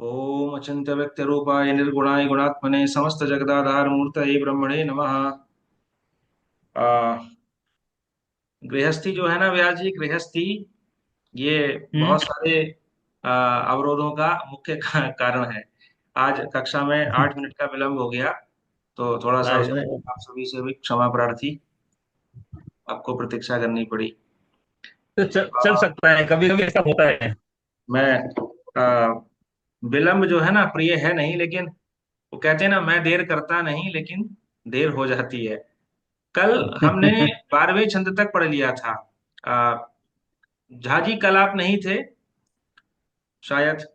ओम अचिंत्य व्यक्ति रूपाय निर्गुणाय गुणात्मने समस्त जगदाधार मूर्तये ब्रह्मणे नमः। आ, गृहस्थी जो है ना व्यास जी, गृहस्थी ये हम्म। बहुत सारे अवरोधों का मुख्य कारण है। आज कक्षा में 8 मिनट का विलंब हो गया, तो थोड़ा सा उसमें नहीं, आप सभी से भी क्षमा प्रार्थी, आपको प्रतीक्षा करनी पड़ी। तो चल आ, सकता है, कभी कभी ऐसा होता है। मैं विलंब जो है ना प्रिय है नहीं, लेकिन वो कहते हैं ना, मैं देर करता नहीं लेकिन देर हो जाती है। कल हमने 12वें छंद तक पढ़ लिया था। आ, झा जी कल आप नहीं थे, शायद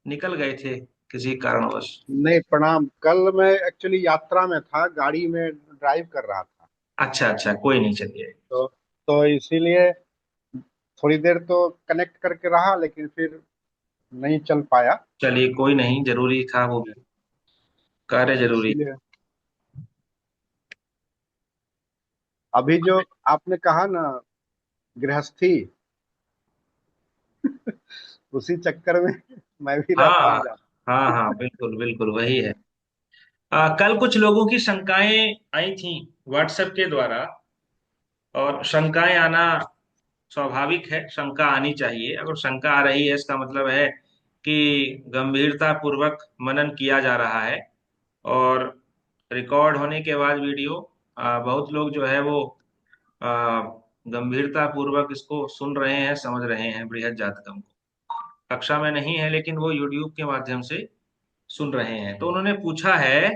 निकल गए थे किसी कारणवश। नहीं, प्रणाम। कल मैं एक्चुअली यात्रा में था, गाड़ी में ड्राइव कर रहा था। अच्छा अच्छा, कोई नहीं, चलिए। तो इसीलिए थोड़ी देर तो कनेक्ट करके रहा, लेकिन फिर नहीं चल पाया। चलिए कोई नहीं, जरूरी था वो भी, कार्य जरूरी। इसीलिए अभी जो आपने कहा ना, गृहस्थी, उसी चक्कर में मैं भी रहता हाँ हूँ ज्यादा। हाँ हाँ, बिल्कुल बिल्कुल वही है। कल कुछ लोगों की शंकाएं आई थी व्हाट्सएप के द्वारा, और शंकाएं आना स्वाभाविक है, शंका आनी चाहिए। अगर शंका आ रही है इसका मतलब है कि गंभीरता पूर्वक मनन किया जा रहा है, और रिकॉर्ड होने के बाद वीडियो बहुत लोग जो है वो आ, गंभीरता पूर्वक इसको सुन रहे हैं, समझ रहे हैं बृहद जातकम को। कक्षा में नहीं है लेकिन वो यूट्यूब के माध्यम से सुन रहे हैं। तो उन्होंने पूछा है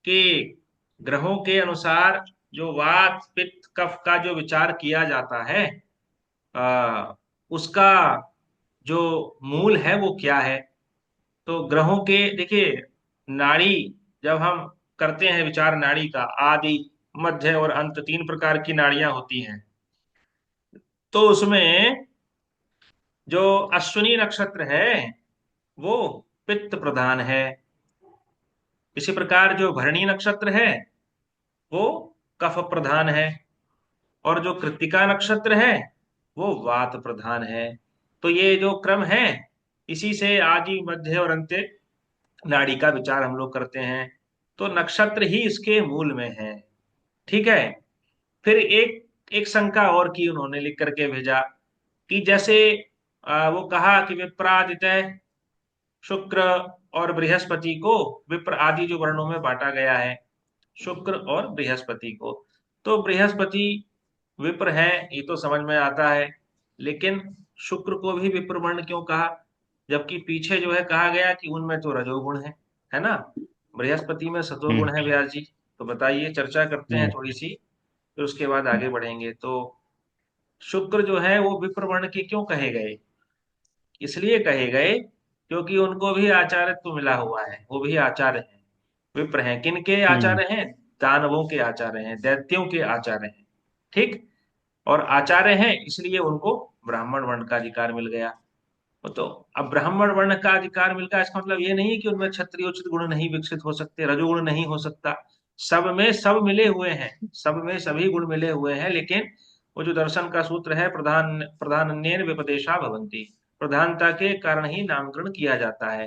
कि ग्रहों के अनुसार जो वात पित्त कफ का जो विचार किया जाता है, उसका जो मूल है वो क्या है। तो ग्रहों के देखिए, नाड़ी, जब हम करते हैं विचार नाड़ी का, आदि मध्य और अंत, 3 प्रकार की नाड़ियां होती हैं। तो उसमें जो अश्विनी नक्षत्र है वो पित्त प्रधान है। इसी प्रकार जो भरणी नक्षत्र है वो कफ प्रधान है, और जो कृत्तिका नक्षत्र है वो वात प्रधान है। तो ये जो क्रम है, इसी से आदि मध्य और अंत्य नाड़ी का विचार हम लोग करते हैं। तो नक्षत्र ही इसके मूल में है। ठीक है। फिर एक एक शंका और की उन्होंने, लिख करके भेजा कि जैसे वो कहा कि विप्रादित्य, शुक्र और बृहस्पति को, विप्र आदि जो वर्णों में बांटा गया है, शुक्र और बृहस्पति को। तो बृहस्पति विप्र है, ये तो समझ में आता है, लेकिन शुक्र को भी विप्र वर्ण क्यों कहा, जबकि पीछे जो है कहा गया कि उनमें तो रजोगुण है ना, बृहस्पति में हम्म। सतोगुण है व्यास जी। तो बताइए, चर्चा करते हैं हम्म। थोड़ी सी, फिर उसके बाद आगे बढ़ेंगे। तो शुक्र जो है वो विप्र वर्ण के क्यों कहे गए, इसलिए कहे गए क्योंकि उनको भी आचार्यत्व मिला हुआ है, वो भी आचार्य हैं, विप्र हैं। किन के हम्म। आचार्य हैं? दानवों के आचार्य हैं, दैत्यों के आचार्य हैं। ठीक। और आचार्य हैं इसलिए उनको ब्राह्मण वर्ण का अधिकार मिल गया। तो अब ब्राह्मण वर्ण का अधिकार मिल गया, इसका मतलब ये नहीं है कि उनमें क्षत्रियोचित गुण नहीं विकसित हो सकते, रजोगुण नहीं हो सकता। सब में सब मिले हुए हैं, सब में सभी गुण मिले हुए हैं, लेकिन वो जो दर्शन का सूत्र है, प्रधान प्रधान्येन व्यपदेशा भवन्ति, प्रधानता के कारण ही नामकरण किया जाता है।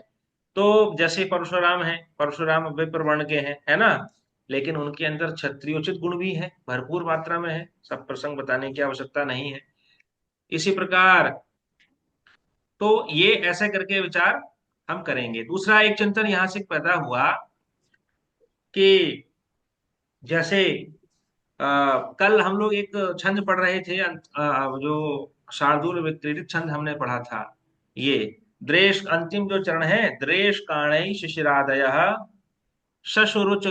तो जैसे परशुराम है, परशुराम विप्र वर्ण के हैं, है ना, लेकिन उनके अंदर क्षत्रियोचित गुण भी है, भरपूर मात्रा में है, सब प्रसंग बताने की आवश्यकता नहीं है। इसी प्रकार, तो ये ऐसे करके विचार हम करेंगे। दूसरा एक चिंतन यहां से पैदा हुआ कि जैसे कल हम लोग एक छंद पढ़ रहे थे, जो शार्दूल विक्रीडित छंद हमने पढ़ा था। ये द्रेष अंतिम जो चरण है, द्रेष काणै शिशिरादय शशुरुच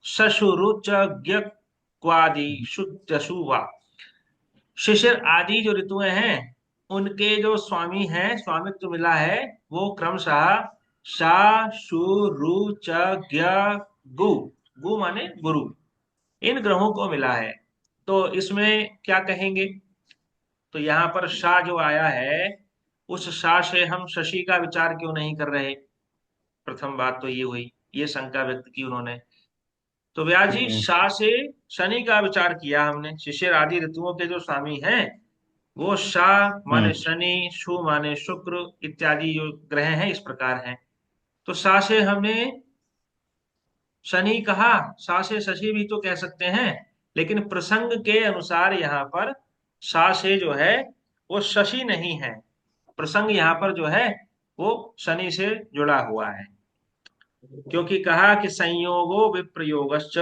शशुरुचज्ञक्वादिषु जशुवा। शिशिर आदि जो ऋतुएं हैं, उनके जो स्वामी हैं, स्वामित्व मिला है, वो क्रमशः शा शु रु च ज्ञ गु, गु माने गुरु, इन ग्रहों को मिला है। तो इसमें क्या कहेंगे? तो यहाँ पर शा जो आया है, उस शा से हम शशि का विचार क्यों नहीं कर रहे? प्रथम बात तो ये हुई, ये शंका व्यक्त की उन्होंने। तो व्यास जी, हम्म। शा से शनि का विचार किया हमने, शिशिर आदि ऋतुओं के जो स्वामी हैं वो शा माने हम्म। शनि, शु माने शुक्र इत्यादि जो ग्रह हैं इस प्रकार हैं। तो सा से हमें शनि कहा, सा से शशि भी तो कह सकते हैं, लेकिन प्रसंग के अनुसार यहाँ पर सा से जो है वो शशि नहीं है। प्रसंग यहाँ पर जो है वो शनि से जुड़ा हुआ है, क्योंकि कहा कि संयोगो विप्रयोगश्च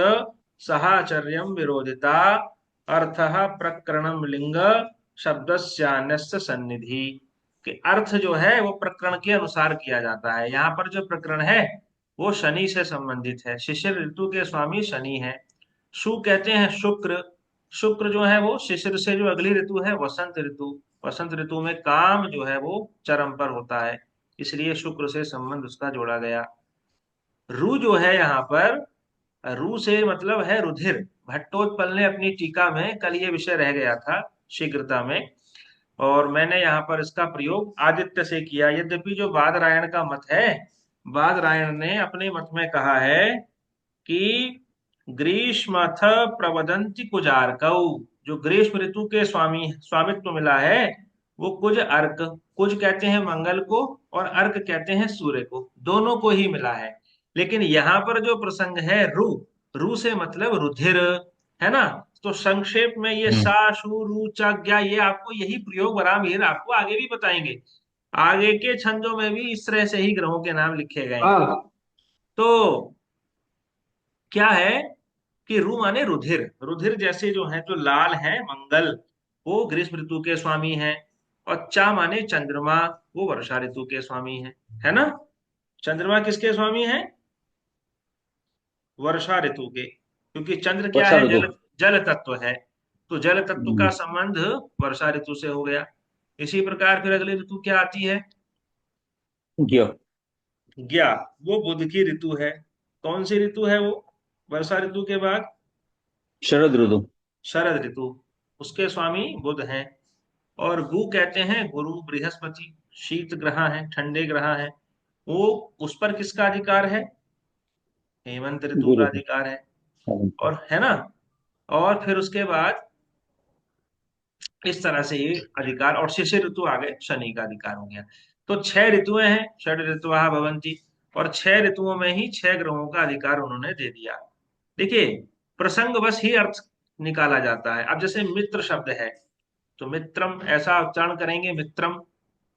सहाचर्यम विरोधिता अर्थः प्रकरणम लिंग शब्दस्यान्यस्य सन्निधि। कि अर्थ जो है वो प्रकरण के अनुसार किया जाता है। यहाँ पर जो प्रकरण है वो शनि से संबंधित है, शिशिर ऋतु के स्वामी शनि है। शु कहते हैं शुक्र, शुक्र जो है वो शिशिर से जो अगली ऋतु है वसंत ऋतु, वसंत ऋतु में काम जो है वो चरम पर होता है, इसलिए शुक्र से संबंध उसका जोड़ा गया। रू जो है यहाँ पर, रू से मतलब है रुधिर। भट्टोत्पल ने अपनी टीका में, कल ये विषय रह गया था शीघ्रता में, और मैंने यहाँ पर इसका प्रयोग आदित्य से किया। यद्यपि जो बादरायण का मत है, बादरायण ने अपने मत में कहा है कि ग्रीष्मथ प्रवदंति कुजारकौ, जो ग्रीष्म ऋतु के स्वामित्व मिला है वो कुज अर्क, कुज कहते हैं मंगल को और अर्क कहते हैं सूर्य को, दोनों को ही मिला है। लेकिन यहाँ पर जो प्रसंग है रू, रू से मतलब रुधिर, है ना। तो संक्षेप में ये हम्म। सा शु रू च ज्ञा, ये आपको यही प्रयोग बरामीर आपको आगे भी बताएंगे। आगे के छंदों में भी इस तरह से ही ग्रहों के नाम लिखे गए हैं। हाँ। तो क्या है कि रु माने रुधिर, रुधिर जैसे जो है, जो लाल है मंगल, वो ग्रीष्म ऋतु के स्वामी है। और चा माने चंद्रमा, वो वर्षा ऋतु के स्वामी है ना। चंद्रमा किसके स्वामी है? वर्षा ऋतु के, क्योंकि चंद्र क्या वर्षा है? ऋतु। जल, जल तत्व है। तो जल तत्व का हम्म। संबंध वर्षा ऋतु से हो गया। इसी प्रकार फिर अगली ऋतु क्या आती है? ज्ञ। ज्ञा, वो बुध की ऋतु है। कौन सी ऋतु है वो वर्षा ऋतु के बाद? शरद ऋतु। शरद ऋतु, उसके स्वामी बुध हैं। और गु कहते हैं गुरु बृहस्पति, शीत ग्रह है, ठंडे ग्रह है। वो, उस पर किसका अधिकार है? हेमंत ऋतु का गुरु। अधिकार है। हाँ। और है ना। और फिर उसके बाद इस तरह से ये अधिकार, और शिशिर ऋतु आ गए, शनि का अधिकार हो गया। तो छह ऋतुएं हैं, षड ऋतुहा भवंती। और छह ऋतुओं में ही छह ग्रहों का अधिकार उन्होंने दे दिया। देखिए, प्रसंग बस ही अर्थ निकाला जाता है। अब जैसे मित्र शब्द है, तो मित्रम ऐसा उच्चारण करेंगे मित्रम,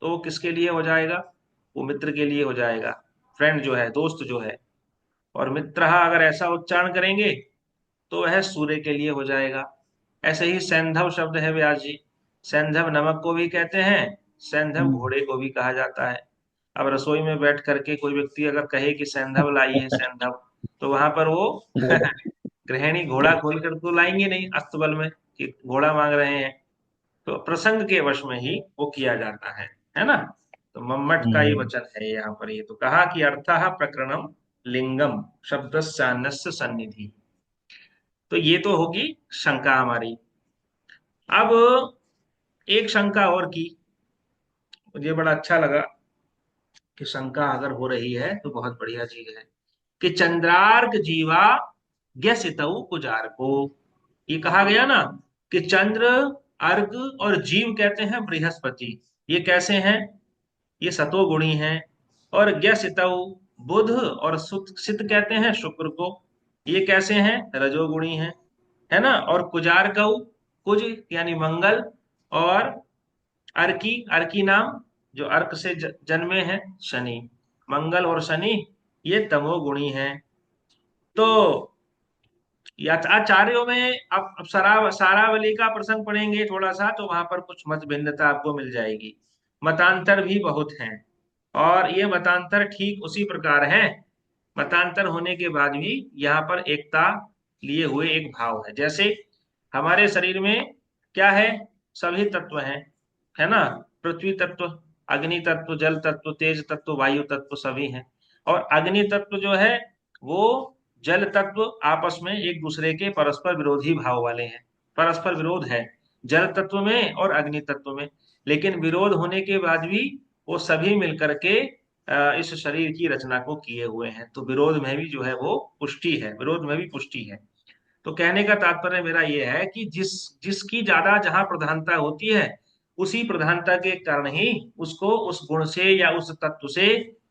तो वो किसके लिए हो जाएगा? वो मित्र के लिए हो जाएगा, फ्रेंड जो है, दोस्त जो है। और मित्र अगर ऐसा उच्चारण करेंगे तो वह सूर्य के लिए हो जाएगा। ऐसे ही सैंधव शब्द है व्यास जी, सैंधव नमक को भी कहते हैं, सैंधव हम्म। घोड़े को भी कहा जाता है। अब रसोई में बैठ करके कोई व्यक्ति अगर कहे कि सैंधव लाइए सैंधव, तो वहां पर वो गृहिणी घोड़ा खोल कर तो लाएंगे नहीं अस्तबल में कि घोड़ा मांग रहे हैं। तो प्रसंग के वश में ही वो किया जाता है ना। तो मम्मट का ही हम्म। वचन है यहाँ पर। ये तो कहा कि अर्थः प्रकरणम लिंगम शब्दस्यान्यस्य सन्निधि। तो ये तो होगी शंका हमारी। अब एक शंका और की, मुझे बड़ा अच्छा लगा कि शंका अगर हो रही है तो बहुत बढ़िया चीज है। कि चंद्रार्क जीवा ज्ञसितौ कुजारको, ये कहा गया ना कि चंद्र, अर्क और जीव कहते हैं बृहस्पति। ये कैसे हैं? ये सतोगुणी हैं। और ज्ञसितौ, बुध और सुत सित कहते हैं शुक्र को, ये कैसे हैं? रजोगुणी हैं, है ना। और कुजारकौ, कुज यानी मंगल, और अर्की, अर्की नाम जो अर्क से जन्मे हैं शनि। मंगल और शनि ये तमोगुणी हैं। तो या आचार्यों में, अब सारावली का प्रसंग पढ़ेंगे थोड़ा सा, तो वहां पर कुछ मत भिन्नता आपको मिल जाएगी। मतांतर भी बहुत हैं, और ये मतांतर ठीक उसी प्रकार हैं। मतांतर होने के बाद भी यहाँ पर एकता लिए हुए एक भाव है। जैसे हमारे शरीर में क्या है? सभी तत्व हैं, है ना। पृथ्वी तत्व, अग्नि तत्व, जल तत्व, तेज तत्व, वायु तत्व सभी हैं। और अग्नि तत्व जो है वो जल तत्व आपस में एक दूसरे के परस्पर विरोधी भाव वाले हैं, परस्पर विरोध है जल तत्व में और अग्नि तत्व में। लेकिन विरोध होने के बाद भी वो सभी मिलकर के इस शरीर की रचना को किए हुए हैं। तो विरोध में भी जो है वो पुष्टि है, विरोध में भी पुष्टि है। तो कहने का तात्पर्य मेरा ये है कि जिसकी ज्यादा जहां प्रधानता होती है उसी प्रधानता के कारण ही उसको उस गुण से या उस तत्व से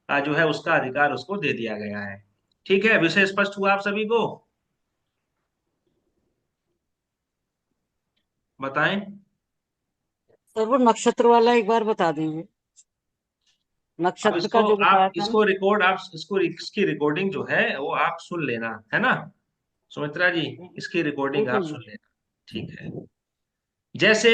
जो है उसका अधिकार उसको दे दिया गया है। ठीक है, विषय स्पष्ट हुआ आप सभी को? बताएं। सर वो नक्षत्र वाला एक बार बता दीजिए, अब नक्षत्र इसको का जो बताया आप था। इसको रिकॉर्ड आप इसको इसकी रिकॉर्डिंग जो है वो आप सुन लेना, है ना सुमित्रा जी? इसकी रिकॉर्डिंग आप बिल्कुल सुन जी। लेना। ठीक है। जैसे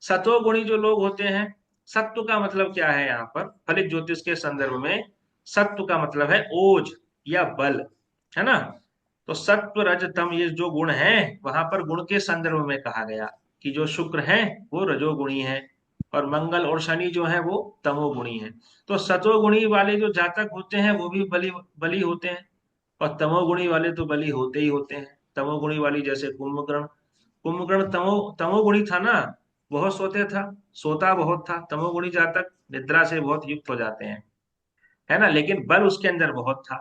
सत्वगुणी जो लोग होते हैं, सत्व का मतलब क्या है यहाँ पर फलित ज्योतिष के संदर्भ में? सत्व का मतलब है ओज या बल, है ना? तो सत्व रज तम ये जो गुण है वहां पर गुण के संदर्भ में कहा गया कि जो शुक्र है वो रजोगुणी है और मंगल और शनि जो है वो तमोगुणी है। तो सत्वगुणी वाले जो जातक होते हैं वो भी बली बली होते हैं, और तमोगुणी वाले तो बली होते ही होते हैं। तमोगुणी वाली जैसे कुंभकर्ण, कुंभकर्ण तमोगुणी था ना, बहुत सोते था, सोता बहुत था। तमोगुणी जातक निद्रा से बहुत युक्त हो जाते हैं, है ना, लेकिन बल उसके अंदर बहुत था।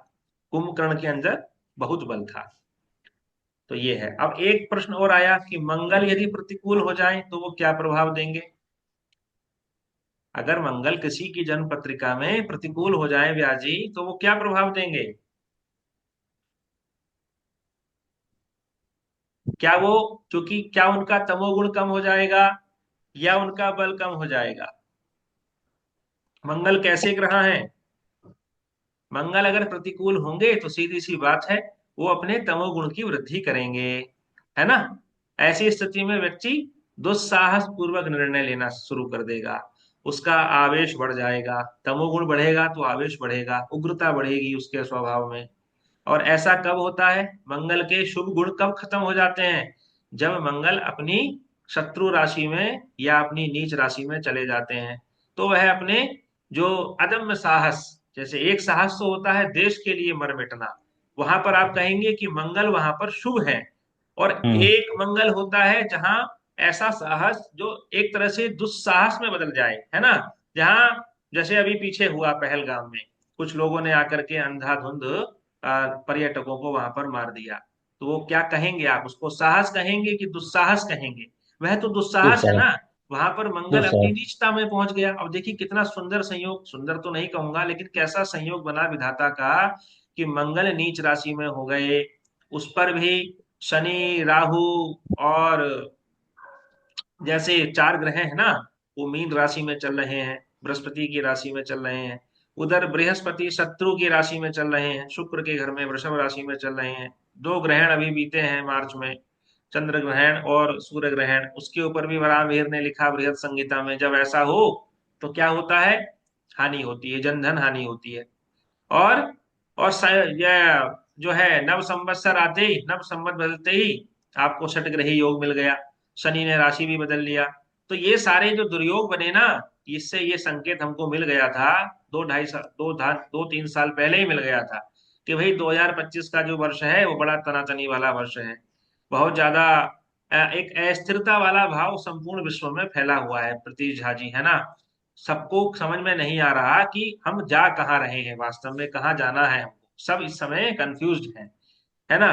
कुंभकर्ण के अंदर बहुत बल था। तो ये है। अब एक प्रश्न और आया कि मंगल यदि प्रतिकूल हो जाए तो वो क्या प्रभाव देंगे? अगर मंगल किसी की जन्म पत्रिका में प्रतिकूल हो जाए व्याजी तो वो क्या प्रभाव देंगे? क्या वो, क्योंकि क्या उनका तमोगुण कम हो जाएगा या उनका बल कम हो जाएगा? मंगल कैसे ग्रह है? मंगल अगर प्रतिकूल होंगे तो सीधी सी बात है वो अपने तमोगुण की वृद्धि करेंगे, है ना? ऐसी स्थिति में व्यक्ति दुस्साहस पूर्वक निर्णय लेना शुरू कर देगा, उसका आवेश बढ़ जाएगा। तमोगुण बढ़ेगा तो आवेश बढ़ेगा, उग्रता बढ़ेगी उसके स्वभाव में। और ऐसा कब होता है? मंगल के शुभ गुण कब खत्म हो जाते हैं? जब मंगल अपनी शत्रु राशि में या अपनी नीच राशि में चले जाते हैं। तो वह अपने जो अदम्य साहस, जैसे एक साहस तो होता है देश के लिए मर मिटना, वहां पर आप कहेंगे कि मंगल वहां पर शुभ है। और हम्म। एक मंगल होता है जहां ऐसा साहस जो एक तरह से दुस्साहस में बदल जाए, है ना? जहां जैसे अभी पीछे हुआ पहलगाम में, कुछ लोगों ने आकर के अंधाधुंध पर्यटकों को वहां पर मार दिया। तो वो क्या कहेंगे? आप उसको साहस कहेंगे कि दुस्साहस कहेंगे? वह तो दुस्साहस है ना। दुस्साहस। वहां पर मंगल अपनी दुस्साहस। नीचता में पहुंच गया। अब देखिए कितना सुंदर संयोग, सुंदर तो नहीं कहूंगा लेकिन कैसा संयोग बना विधाता का कि मंगल नीच राशि में हो गए, उस पर भी शनि राहु और जैसे चार ग्रह हैं ना, वो मीन राशि में चल रहे हैं, बृहस्पति की राशि में चल रहे हैं। उधर बृहस्पति शत्रु की राशि में चल रहे हैं, शुक्र के घर में वृषभ राशि में चल रहे हैं। दो ग्रहण अभी बीते हैं मार्च में, चंद्र ग्रहण और सूर्य ग्रहण। उसके ऊपर भी वराहमिहिर ने लिखा बृहद संहिता में, जब ऐसा हो तो क्या होता है? हानि होती है, जन धन हानि होती है। और यह जो है नव संवत्सर आते ही, नव संवत बदलते ही आपको षटग्रही योग मिल गया, शनि ने राशि भी बदल लिया। तो ये सारे जो दुर्योग बने ना, इससे ये संकेत हमको मिल गया था, 2 ढाई साल 2 3 साल पहले ही मिल गया था कि भाई 2025 का जो वर्ष है वो बड़ा तनातनी वाला वर्ष है। बहुत ज्यादा एक अस्थिरता वाला भाव संपूर्ण विश्व में फैला हुआ है प्रतीश झा जी, है ना? सबको समझ में नहीं आ रहा कि हम जा कहाँ रहे हैं, वास्तव में कहाँ जाना है हमको। सब इस समय कंफ्यूज्ड हैं, है ना?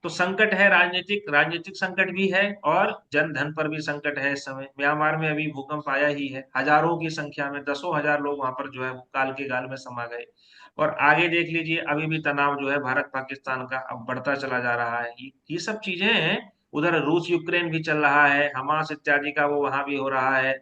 तो संकट है, राजनीतिक राजनीतिक संकट भी है और जन धन पर भी संकट है। इस समय म्यांमार में अभी भूकंप आया ही है, हजारों की संख्या में, 10,000 लोग वहां पर जो है वो काल के गाल में समा गए। और आगे देख लीजिए, अभी भी तनाव जो है भारत पाकिस्तान का अब बढ़ता चला जा रहा है। ये सब चीजें हैं। उधर रूस यूक्रेन भी चल रहा है, हमास इत्यादि का वो वहां भी हो रहा है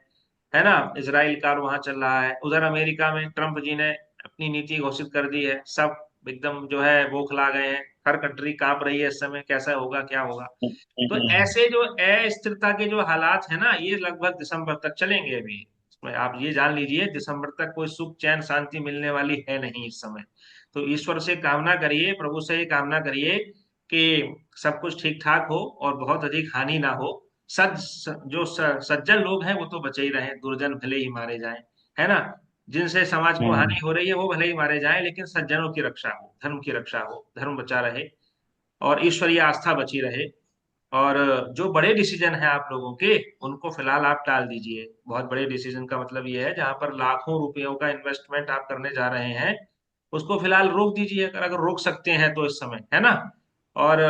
ना? इसराइल का वहां चल रहा है। उधर अमेरिका में ट्रंप जी ने अपनी नीति घोषित कर दी है, सब एकदम जो है बौखला गए हैं। हर कंट्री कांप रही है इस समय, कैसा होगा क्या होगा। तो ऐसे जो अस्थिरता के जो हालात है ना, ये लगभग दिसंबर तक चलेंगे अभी। इसमें आप ये जान लीजिए दिसंबर तक कोई सुख चैन शांति मिलने वाली है नहीं इस समय। तो ईश्वर से कामना करिए, प्रभु से कामना करिए कि सब कुछ ठीक ठाक हो और बहुत अधिक हानि ना हो। सज्जन लोग हैं वो तो बचे ही रहे, दुर्जन भले ही मारे जाएं, है ना? जिनसे समाज को हम्म। हानि हो रही है वो भले ही मारे जाएं, लेकिन सज्जनों की रक्षा हो, धर्म की रक्षा हो, धर्म बचा रहे और ईश्वरीय आस्था बची रहे। और जो बड़े डिसीजन हैं आप लोगों के, उनको फिलहाल आप टाल दीजिए। बहुत बड़े डिसीजन का मतलब ये है जहां पर लाखों रुपयों का इन्वेस्टमेंट आप करने जा रहे हैं, उसको फिलहाल रोक दीजिए, अगर रोक सकते हैं तो इस समय, है ना? और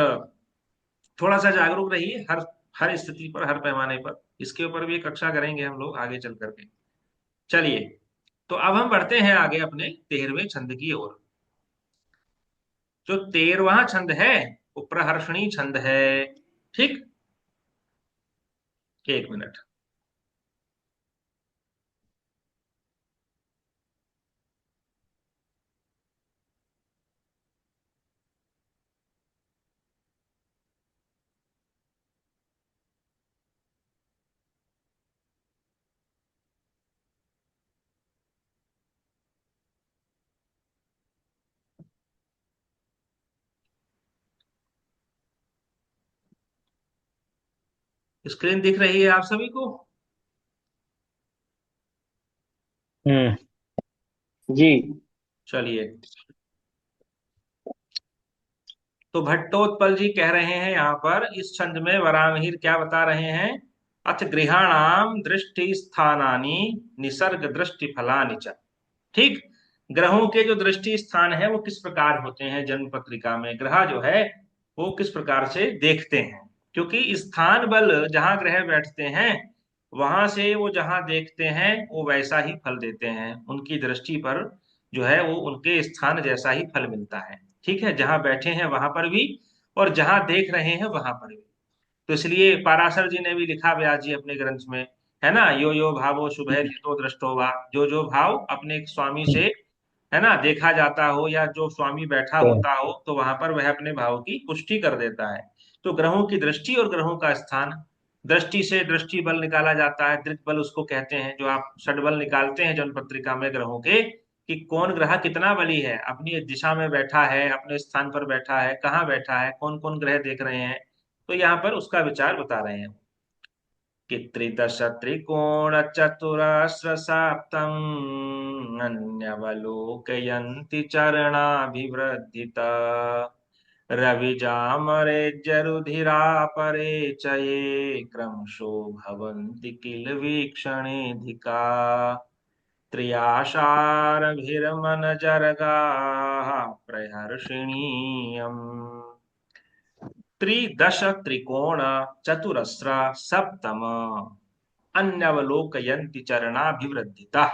थोड़ा सा जागरूक रहिए, हर हर स्थिति पर, हर पैमाने पर। इसके ऊपर भी एक कक्षा करेंगे हम लोग आगे चल करके। चलिए, तो अब हम बढ़ते हैं आगे अपने 13वें छंद की ओर। जो 13वां छंद है वो प्रहर्षणी छंद है। ठीक, एक मिनट। स्क्रीन दिख रही है आप सभी को? हम्म। जी। चलिए, तो भट्टोत्पल जी कह रहे हैं यहाँ पर इस छंद में वराहमिहिर क्या बता रहे हैं? अथ गृहाणाम दृष्टि स्थानानि निसर्ग दृष्टि फलानि च। ठीक, ग्रहों के जो दृष्टि स्थान है वो किस प्रकार होते हैं जन्म पत्रिका में, ग्रह जो है वो किस प्रकार से देखते हैं। क्योंकि स्थान बल जहां ग्रह बैठते हैं वहां से वो जहां देखते हैं वो वैसा ही फल देते हैं, उनकी दृष्टि पर जो है वो उनके स्थान जैसा ही फल मिलता है। ठीक है, जहां बैठे हैं वहां पर भी और जहां देख रहे हैं वहां पर भी। तो इसलिए पाराशर जी ने भी लिखा, व्यास जी अपने ग्रंथ में, है ना, यो यो भावो शुभे तो दृष्टो वा, जो जो भाव अपने स्वामी से, है ना, देखा जाता हो या जो स्वामी बैठा तो होता हो तो वहां पर वह अपने भाव की पुष्टि कर देता है। तो ग्रहों की दृष्टि और ग्रहों का स्थान, दृष्टि से दृष्टि बल निकाला जाता है, दृक् बल उसको कहते हैं, जो आप षड निकालते हैं जन्म पत्रिका में ग्रहों के, कि कौन ग्रह कितना बली है, अपनी दिशा में बैठा है, अपने स्थान पर बैठा है, कहाँ बैठा है, कौन कौन ग्रह देख रहे हैं। तो यहाँ पर उसका विचार बता रहे हैं कि त्रिदश त्रिकोण चतुरस्र सप्तम अन्यवलोकयन्ति चरणाभिवृद्धिता रविजामरेज्यरुधिरापरे च ये क्रमशो भवन्ति किल वीक्षणेऽधिका त्रियाशारभिरमनजरगाः प्रहर्षिणीयम्। त्रिदश त्रिकोण चतुरस्र सप्तम अन्यवलोकयन्ति चरणाभिवृद्धिता।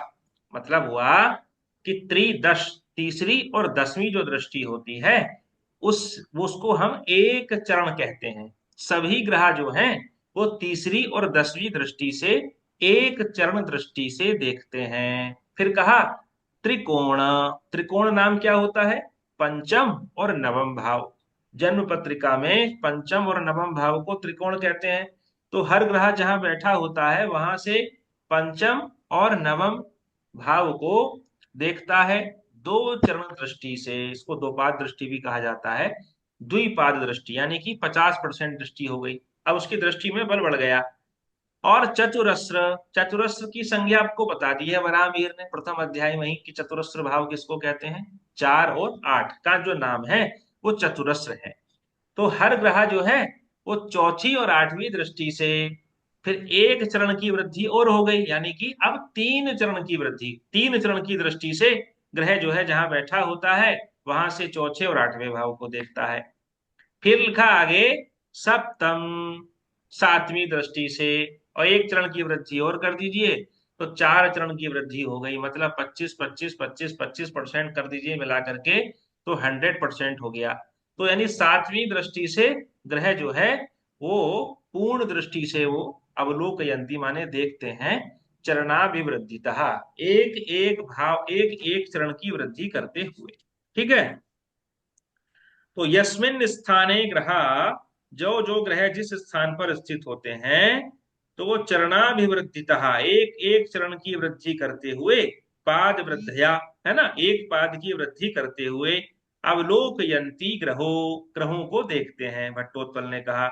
मतलब हुआ कि त्रिदश, तीसरी और 10वीं जो दृष्टि होती है उस उसको हम एक चरण कहते हैं। सभी ग्रह जो हैं वो तीसरी और 10वीं दृष्टि से एक चरण दृष्टि से देखते हैं। फिर कहा त्रिकोण, त्रिकोण नाम क्या होता है? पंचम और नवम भाव। जन्म पत्रिका में पंचम और नवम भाव को त्रिकोण कहते हैं। तो हर ग्रह जहां बैठा होता है वहां से पंचम और नवम भाव को देखता है दो चरण दृष्टि से। इसको दो पाद दृष्टि भी कहा जाता है, द्विपाद दृष्टि, यानी कि 50% दृष्टि हो गई, अब उसकी दृष्टि में बल बढ़ गया। और चतुरस्र, चतुरस्र की संज्ञा आपको बता दी है वराहमिहिर ने प्रथम अध्याय में ही, कि चतुरस्र भाव किसको कहते हैं, 4 और 8 का जो नाम है वो चतुरस्र है। तो हर ग्रह जो है वो चौथी और 8वीं दृष्टि से फिर एक चरण की वृद्धि और हो गई, यानी कि अब 3 चरण की वृद्धि, 3 चरण की दृष्टि से ग्रह जो है जहां बैठा होता है वहां से चौथे और 8वें भाव को देखता है। फिर लिखा आगे सप्तम, 7वीं दृष्टि से, और एक चरण की वृद्धि और कर दीजिए तो 4 चरण की वृद्धि हो गई, मतलब 25 25 25 25% कर दीजिए मिला करके, तो 100% हो गया। तो यानी 7वीं दृष्टि से ग्रह जो है वो पूर्ण दृष्टि से वो अवलोकयंती माने देखते हैं, चरणाभिवृद्धितः, एक एक भाव, एक एक चरण की वृद्धि करते हुए। ठीक है, तो यस्मिन स्थाने ग्रह, जो जो ग्रह जिस स्थान पर स्थित होते हैं तो वो चरणाभिवृद्धितः, एक एक चरण की वृद्धि करते हुए, पाद वृद्धया, है ना, एक पाद की वृद्धि करते हुए, अवलोकयंती ग्रहो, ग्रहों को देखते हैं। भट्टोत्पल ने कहा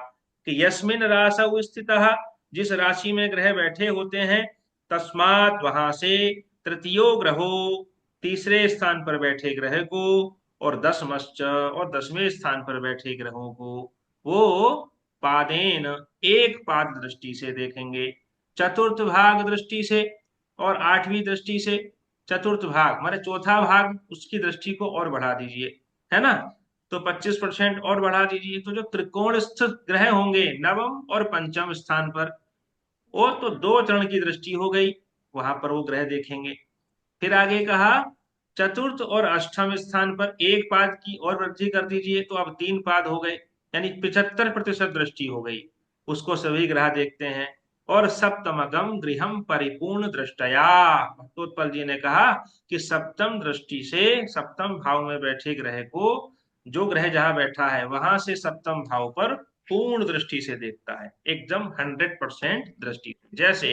कि यस्मिन रासौ स्थितः, जिस राशि में ग्रह बैठे होते हैं, तस्मात वहां से, तृतीयो ग्रहो, तीसरे स्थान पर बैठे ग्रह को, और 10मश्च, और 10वें स्थान पर बैठे ग्रहों को वो पादेन, एक पाद दृष्टि से देखेंगे, चतुर्थ भाग दृष्टि से और 8वीं दृष्टि से। चतुर्थ भाग माने चौथा भाग, उसकी दृष्टि को और बढ़ा दीजिए, है ना। तो 25% और बढ़ा दीजिए, तो जो त्रिकोण स्थित ग्रह होंगे नवम और पंचम स्थान पर, वो तो 2 चरण की दृष्टि हो गई, वहां पर वो ग्रह देखेंगे। फिर आगे कहा चतुर्थ और अष्टम स्थान पर 1 पाद की और वृद्धि कर दीजिए, तो अब 3 पाद हो गए, यानी 75% दृष्टि हो गई, उसको सभी ग्रह देखते हैं। और सप्तमगम गृहम परिपूर्ण दृष्टया, भट्टोत्पल जी ने कहा कि सप्तम दृष्टि से सप्तम भाव में बैठे ग्रह को, जो ग्रह जहां बैठा है वहां से सप्तम भाव पर पूर्ण दृष्टि से देखता है, एकदम 100% दृष्टि। जैसे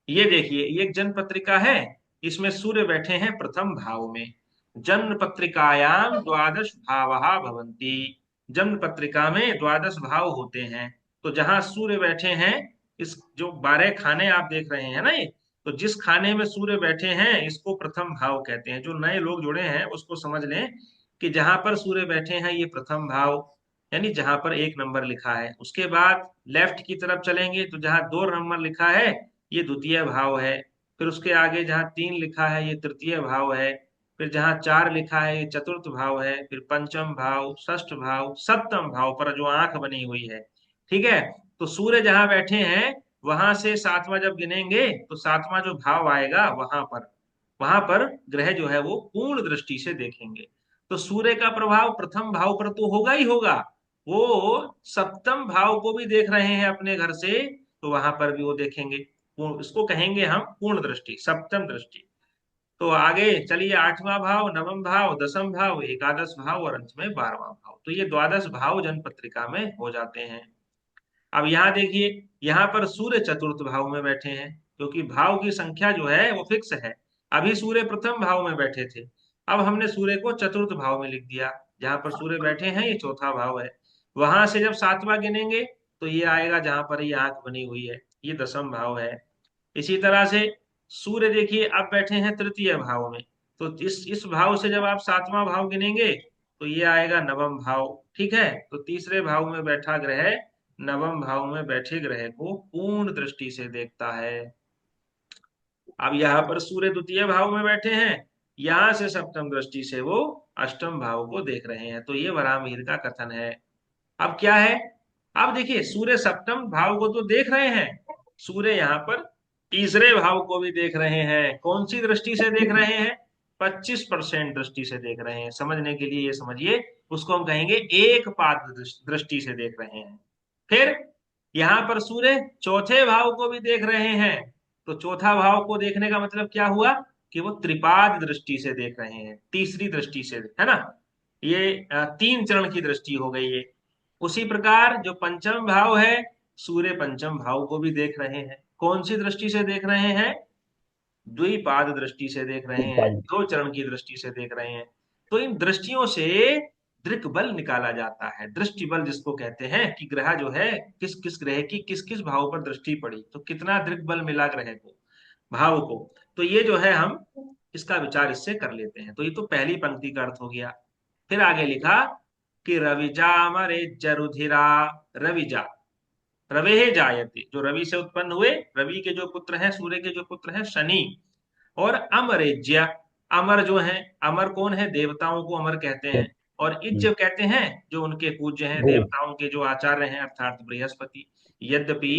ये देखिए, ये एक जन्म पत्रिका है, इसमें सूर्य बैठे हैं प्रथम भाव में। जन्म पत्रिकायाम द्वादश भावः भवन्ति, जन्म पत्रिका में द्वादश भाव होते हैं। तो जहां सूर्य बैठे हैं, इस जो 12 खाने आप देख रहे हैं ना, ये तो जिस खाने में सूर्य बैठे हैं इसको प्रथम भाव कहते हैं। जो नए लोग जुड़े हैं उसको समझ लें कि जहां पर सूर्य बैठे हैं ये प्रथम भाव, यानी जहां पर 1 नंबर लिखा है। उसके बाद लेफ्ट की तरफ चलेंगे तो जहां 2 नंबर लिखा है ये द्वितीय भाव है। फिर उसके आगे जहां 3 लिखा है ये तृतीय भाव है। फिर जहां 4 लिखा है ये चतुर्थ भाव है। फिर पंचम भाव, षष्ठ भाव, सप्तम भाव पर जो आंख बनी हुई है, ठीक है। तो सूर्य जहां बैठे हैं वहां से 7वां जब गिनेंगे तो 7वां जो भाव आएगा वहां पर ग्रह जो है वो पूर्ण दृष्टि से देखेंगे। तो सूर्य का प्रभाव प्रथम भाव पर तो होगा ही होगा, वो सप्तम भाव को भी देख रहे हैं अपने घर से, तो वहां पर भी वो देखेंगे। इसको कहेंगे हम पूर्ण दृष्टि, सप्तम दृष्टि। तो आगे चलिए, 8वां भाव, नवम भाव, दसम भाव, एकादश भाव और अंत में 12वां भाव, तो ये द्वादश भाव जन्म पत्रिका में हो जाते हैं। अब यहाँ देखिए, यहाँ पर सूर्य चतुर्थ भाव में बैठे हैं, क्योंकि भाव की संख्या जो है वो फिक्स है। अभी सूर्य प्रथम भाव में बैठे थे, अब हमने सूर्य को चतुर्थ भाव में लिख दिया। जहां पर सूर्य बैठे हैं ये चौथा भाव है। वहां से जब 7वां गिनेंगे तो ये आएगा जहां पर ये आंख बनी हुई है, ये दसम भाव है। इसी तरह से सूर्य देखिए अब बैठे हैं तृतीय भाव में, तो इस भाव से जब आप 7वां भाव गिनेंगे तो ये आएगा नवम भाव, ठीक है। तो तीसरे भाव में बैठा ग्रह नवम भाव में बैठे ग्रह को पूर्ण दृष्टि से देखता है। अब यहाँ पर सूर्य द्वितीय भाव में बैठे हैं, यहां से सप्तम दृष्टि से वो अष्टम भाव को देख रहे हैं। तो ये वराहमिहिर का कथन है। अब क्या है, अब देखिए सूर्य सप्तम भाव को तो देख रहे हैं, सूर्य यहाँ पर तीसरे भाव को भी देख रहे हैं। कौन सी दृष्टि से देख रहे हैं? 25% दृष्टि से देख रहे हैं। समझने के लिए ये समझिए, उसको हम कहेंगे एक पाद दृष्टि से देख रहे हैं। फिर यहाँ पर सूर्य चौथे भाव को भी देख रहे हैं, तो चौथा भाव को देखने का मतलब क्या हुआ कि वो त्रिपाद दृष्टि से देख रहे हैं, तीसरी दृष्टि से, है ना। ये 3 चरण की दृष्टि हो गई है। उसी प्रकार जो पंचम भाव है, सूर्य पंचम भाव को भी देख रहे हैं। कौन सी दृष्टि से देख रहे हैं? द्विपाद दृष्टि से देख रहे हैं, 2 चरण की दृष्टि से देख रहे हैं। तो इन दृष्टियों से दृक बल निकाला जाता है। दृष्टि बल जिसको कहते हैं कि ग्रह जो है किस किस ग्रह की किस किस भाव पर दृष्टि पड़ी, तो कितना दृक बल मिला ग्रह को, भाव को। तो ये जो है हम इसका विचार इससे कर लेते हैं। तो ये तो पहली पंक्ति का अर्थ हो गया। फिर आगे लिखा कि रविजा मरे जरुधिरा, रविजा रवे जायते, जो रवि से उत्पन्न हुए, रवि के जो पुत्र हैं, सूर्य के जो पुत्र हैं शनि, और अमरेज्य, अमर जो है, अमर कौन है? देवताओं को अमर कहते हैं। और इज्ज कहते हैं जो उनके पूज्य हैं, देवताओं के जो आचार्य हैं, अर्थात बृहस्पति। यद्यपि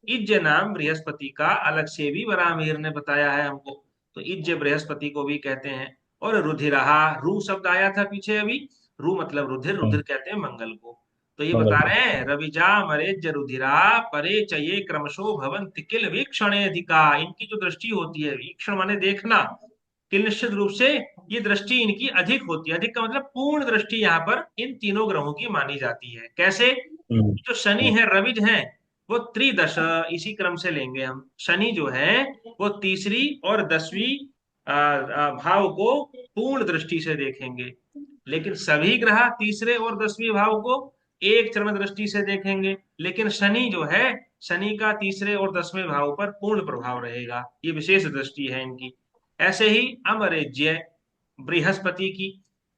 इज्ज नाम बृहस्पति का अलग से भी वराहमिहिर ने बताया है हमको, तो इज्ज बृहस्पति को भी कहते हैं। और रुधिरहा, रू शब्द आया था पीछे अभी, रू मतलब रुधिर, रुधिर कहते हैं मंगल को। तो ये बता रहे हैं रविजा मरेज्य रुधिरा परे चये क्रमशो भवन्ति किल वीक्षणेधिका, इनकी जो दृष्टि होती है, वीक्षण माने देखना, कि निश्चित रूप से ये दृष्टि इनकी अधिक होती है। अधिक का मतलब पूर्ण दृष्टि यहाँ पर इन तीनों ग्रहों की मानी जाती है। कैसे? जो शनि है, रविज है, वो त्रिदश, इसी क्रम से लेंगे हम। शनि जो है वो तीसरी और 10वीं भाव को पूर्ण दृष्टि से देखेंगे, लेकिन सभी ग्रह तीसरे और 10वीं भाव को एक चरण दृष्टि से देखेंगे। लेकिन शनि जो है, शनि का तीसरे और 10वें भाव पर पूर्ण प्रभाव रहेगा, ये विशेष दृष्टि है इनकी। ऐसे ही अमरेज्य बृहस्पति की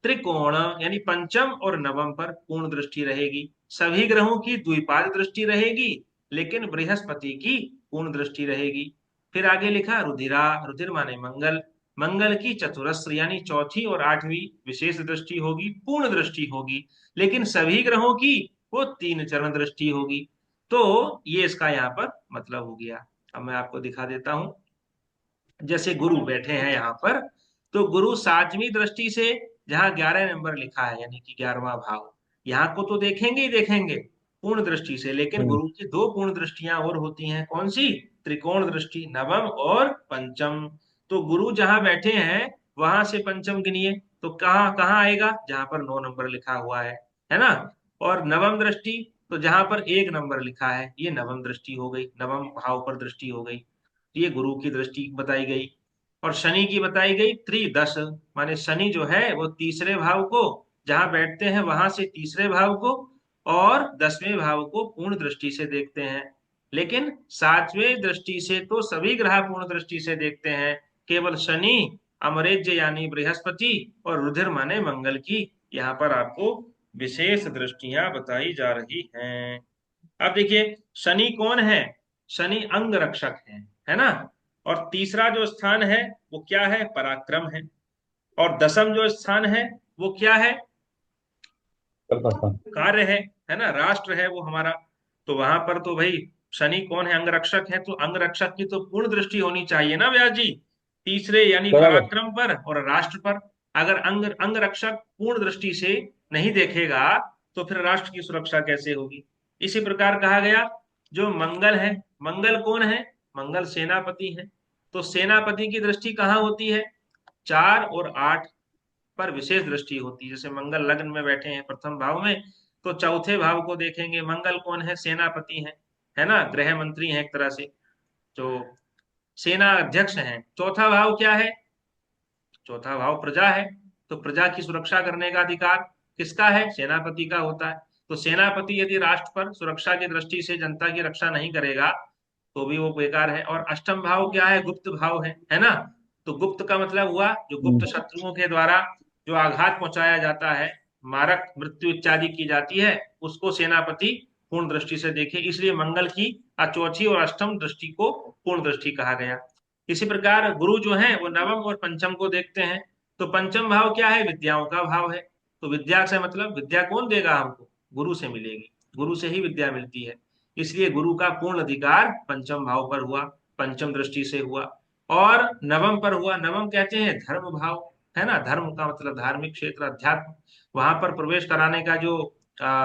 त्रिकोण यानी पंचम और नवम पर पूर्ण दृष्टि रहेगी। सभी ग्रहों की द्विपाद दृष्टि रहेगी, लेकिन बृहस्पति की पूर्ण दृष्टि रहेगी। फिर आगे लिखा रुधिरा, रुधिर माने मंगल, मंगल की चतुरस्र यानी चौथी और आठवीं विशेष दृष्टि होगी, पूर्ण दृष्टि होगी। लेकिन सभी ग्रहों की वो तीन चरण दृष्टि होगी। तो ये इसका यहाँ पर मतलब हो गया। अब मैं आपको दिखा देता हूं। जैसे गुरु बैठे हैं यहाँ पर, तो गुरु सातवीं दृष्टि से जहाँ 11 नंबर लिखा है यानी कि 11वां भाव, यहाँ को तो देखेंगे ही देखेंगे पूर्ण दृष्टि से। लेकिन हम्म गुरु की दो पूर्ण दृष्टियां और होती हैं, कौन सी? त्रिकोण दृष्टि, नवम और पंचम। तो गुरु जहां बैठे हैं वहां से पंचम गिनिए तो कहाँ कहाँ आएगा? जहां पर 9 नंबर लिखा हुआ है ना। और नवम दृष्टि तो जहां पर 1 नंबर लिखा है, ये नवम दृष्टि हो गई, नवम भाव पर दृष्टि हो गई। ये गुरु की दृष्टि बताई गई। और शनि की बताई गई त्रिदश, माने शनि जो है वो तीसरे भाव को, जहां बैठते हैं वहां से तीसरे भाव को और 10वें भाव को पूर्ण दृष्टि से देखते हैं। लेकिन 7वें दृष्टि से तो सभी ग्रह पूर्ण दृष्टि से देखते हैं, केवल शनि, अमरेज्य यानी बृहस्पति और रुधिर माने मंगल की यहाँ पर आपको विशेष दृष्टियां बताई जा रही हैं। अब देखिए शनि कौन है? शनि अंग रक्षक है ना। और तीसरा जो स्थान है वो क्या है? पराक्रम है। और दसम जो स्थान है वो क्या है? कार्य है ना, राष्ट्र है वो हमारा। तो वहां पर तो भाई शनि कौन है? अंग रक्षक है, तो अंग रक्षक की तो पूर्ण दृष्टि होनी चाहिए ना व्यास जी, तीसरे यानी बराबर। पराक्रम पर और राष्ट्र पर। अगर अंग अंग रक्षक पूर्ण दृष्टि से नहीं देखेगा तो फिर राष्ट्र की सुरक्षा कैसे होगी? इसी प्रकार कहा गया जो मंगल है, मंगल कौन है? मंगल सेनापति है। तो सेनापति की दृष्टि कहाँ होती है? 4 और 8 पर विशेष दृष्टि होती है। जैसे मंगल लग्न में बैठे हैं प्रथम भाव में, तो चौथे भाव को देखेंगे। मंगल कौन है? सेनापति है ना, गृह मंत्री है एक तरह से, जो सेना अध्यक्ष हैं। चौथा भाव क्या है? चौथा भाव प्रजा है। तो प्रजा की सुरक्षा करने का अधिकार किसका है? सेनापति का होता है। तो सेनापति यदि राष्ट्र पर सुरक्षा की दृष्टि से जनता की रक्षा नहीं करेगा तो भी वो बेकार है। और अष्टम भाव क्या है? गुप्त भाव है ना। तो गुप्त का मतलब हुआ जो गुप्त हम्म शत्रुओं के द्वारा जो आघात पहुंचाया जाता है, मारक मृत्यु इत्यादि की जाती है, उसको सेनापति पूर्ण दृष्टि से देखे। इसलिए मंगल की चौथी और अष्टम दृष्टि को पूर्ण दृष्टि कहा गया। इसी प्रकार गुरु जो है वो नवम और पंचम को देखते हैं। तो पंचम भाव क्या है? विद्याओं का भाव है। तो विद्या से मतलब विद्या कौन देगा हमको? गुरु से मिलेगी, गुरु से ही विद्या मिलती है। इसलिए गुरु का पूर्ण अधिकार पंचम भाव पर हुआ, पंचम दृष्टि से हुआ। और नवम पर हुआ, नवम कहते हैं धर्म भाव, है ना। धर्म का मतलब धार्मिक क्षेत्र, अध्यात्म, वहां पर प्रवेश कराने का जो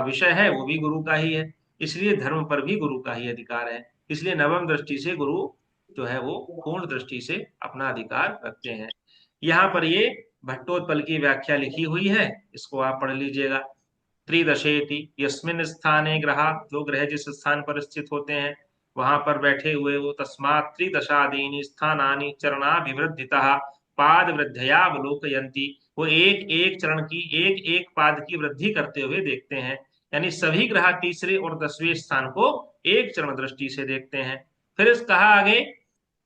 विषय है वो भी गुरु का ही है। इसलिए धर्म पर भी गुरु का ही अधिकार है। इसलिए नवम दृष्टि से गुरु जो है वो पूर्ण दृष्टि से अपना अधिकार रखते हैं। यहाँ पर ये भट्टोत्पल की व्याख्या लिखी हुई है, इसको आप पढ़ लीजिएगा। त्रिदशेति यस्मिन स्थाने ग्रहा, जो ग्रह जिस स्थान पर स्थित होते हैं वहां पर बैठे हुए वो, तस्मात् त्रिदशादीनि स्थानानि चरणाभिवृद्धितः पाद वृद्धयावलोकयन्ति, वो एक एक चरण की, एक एक पाद की वृद्धि करते हुए देखते हैं। यानी सभी ग्रह तीसरे और 10वें स्थान को एक चरण दृष्टि से देखते हैं। फिर इस कहा आगे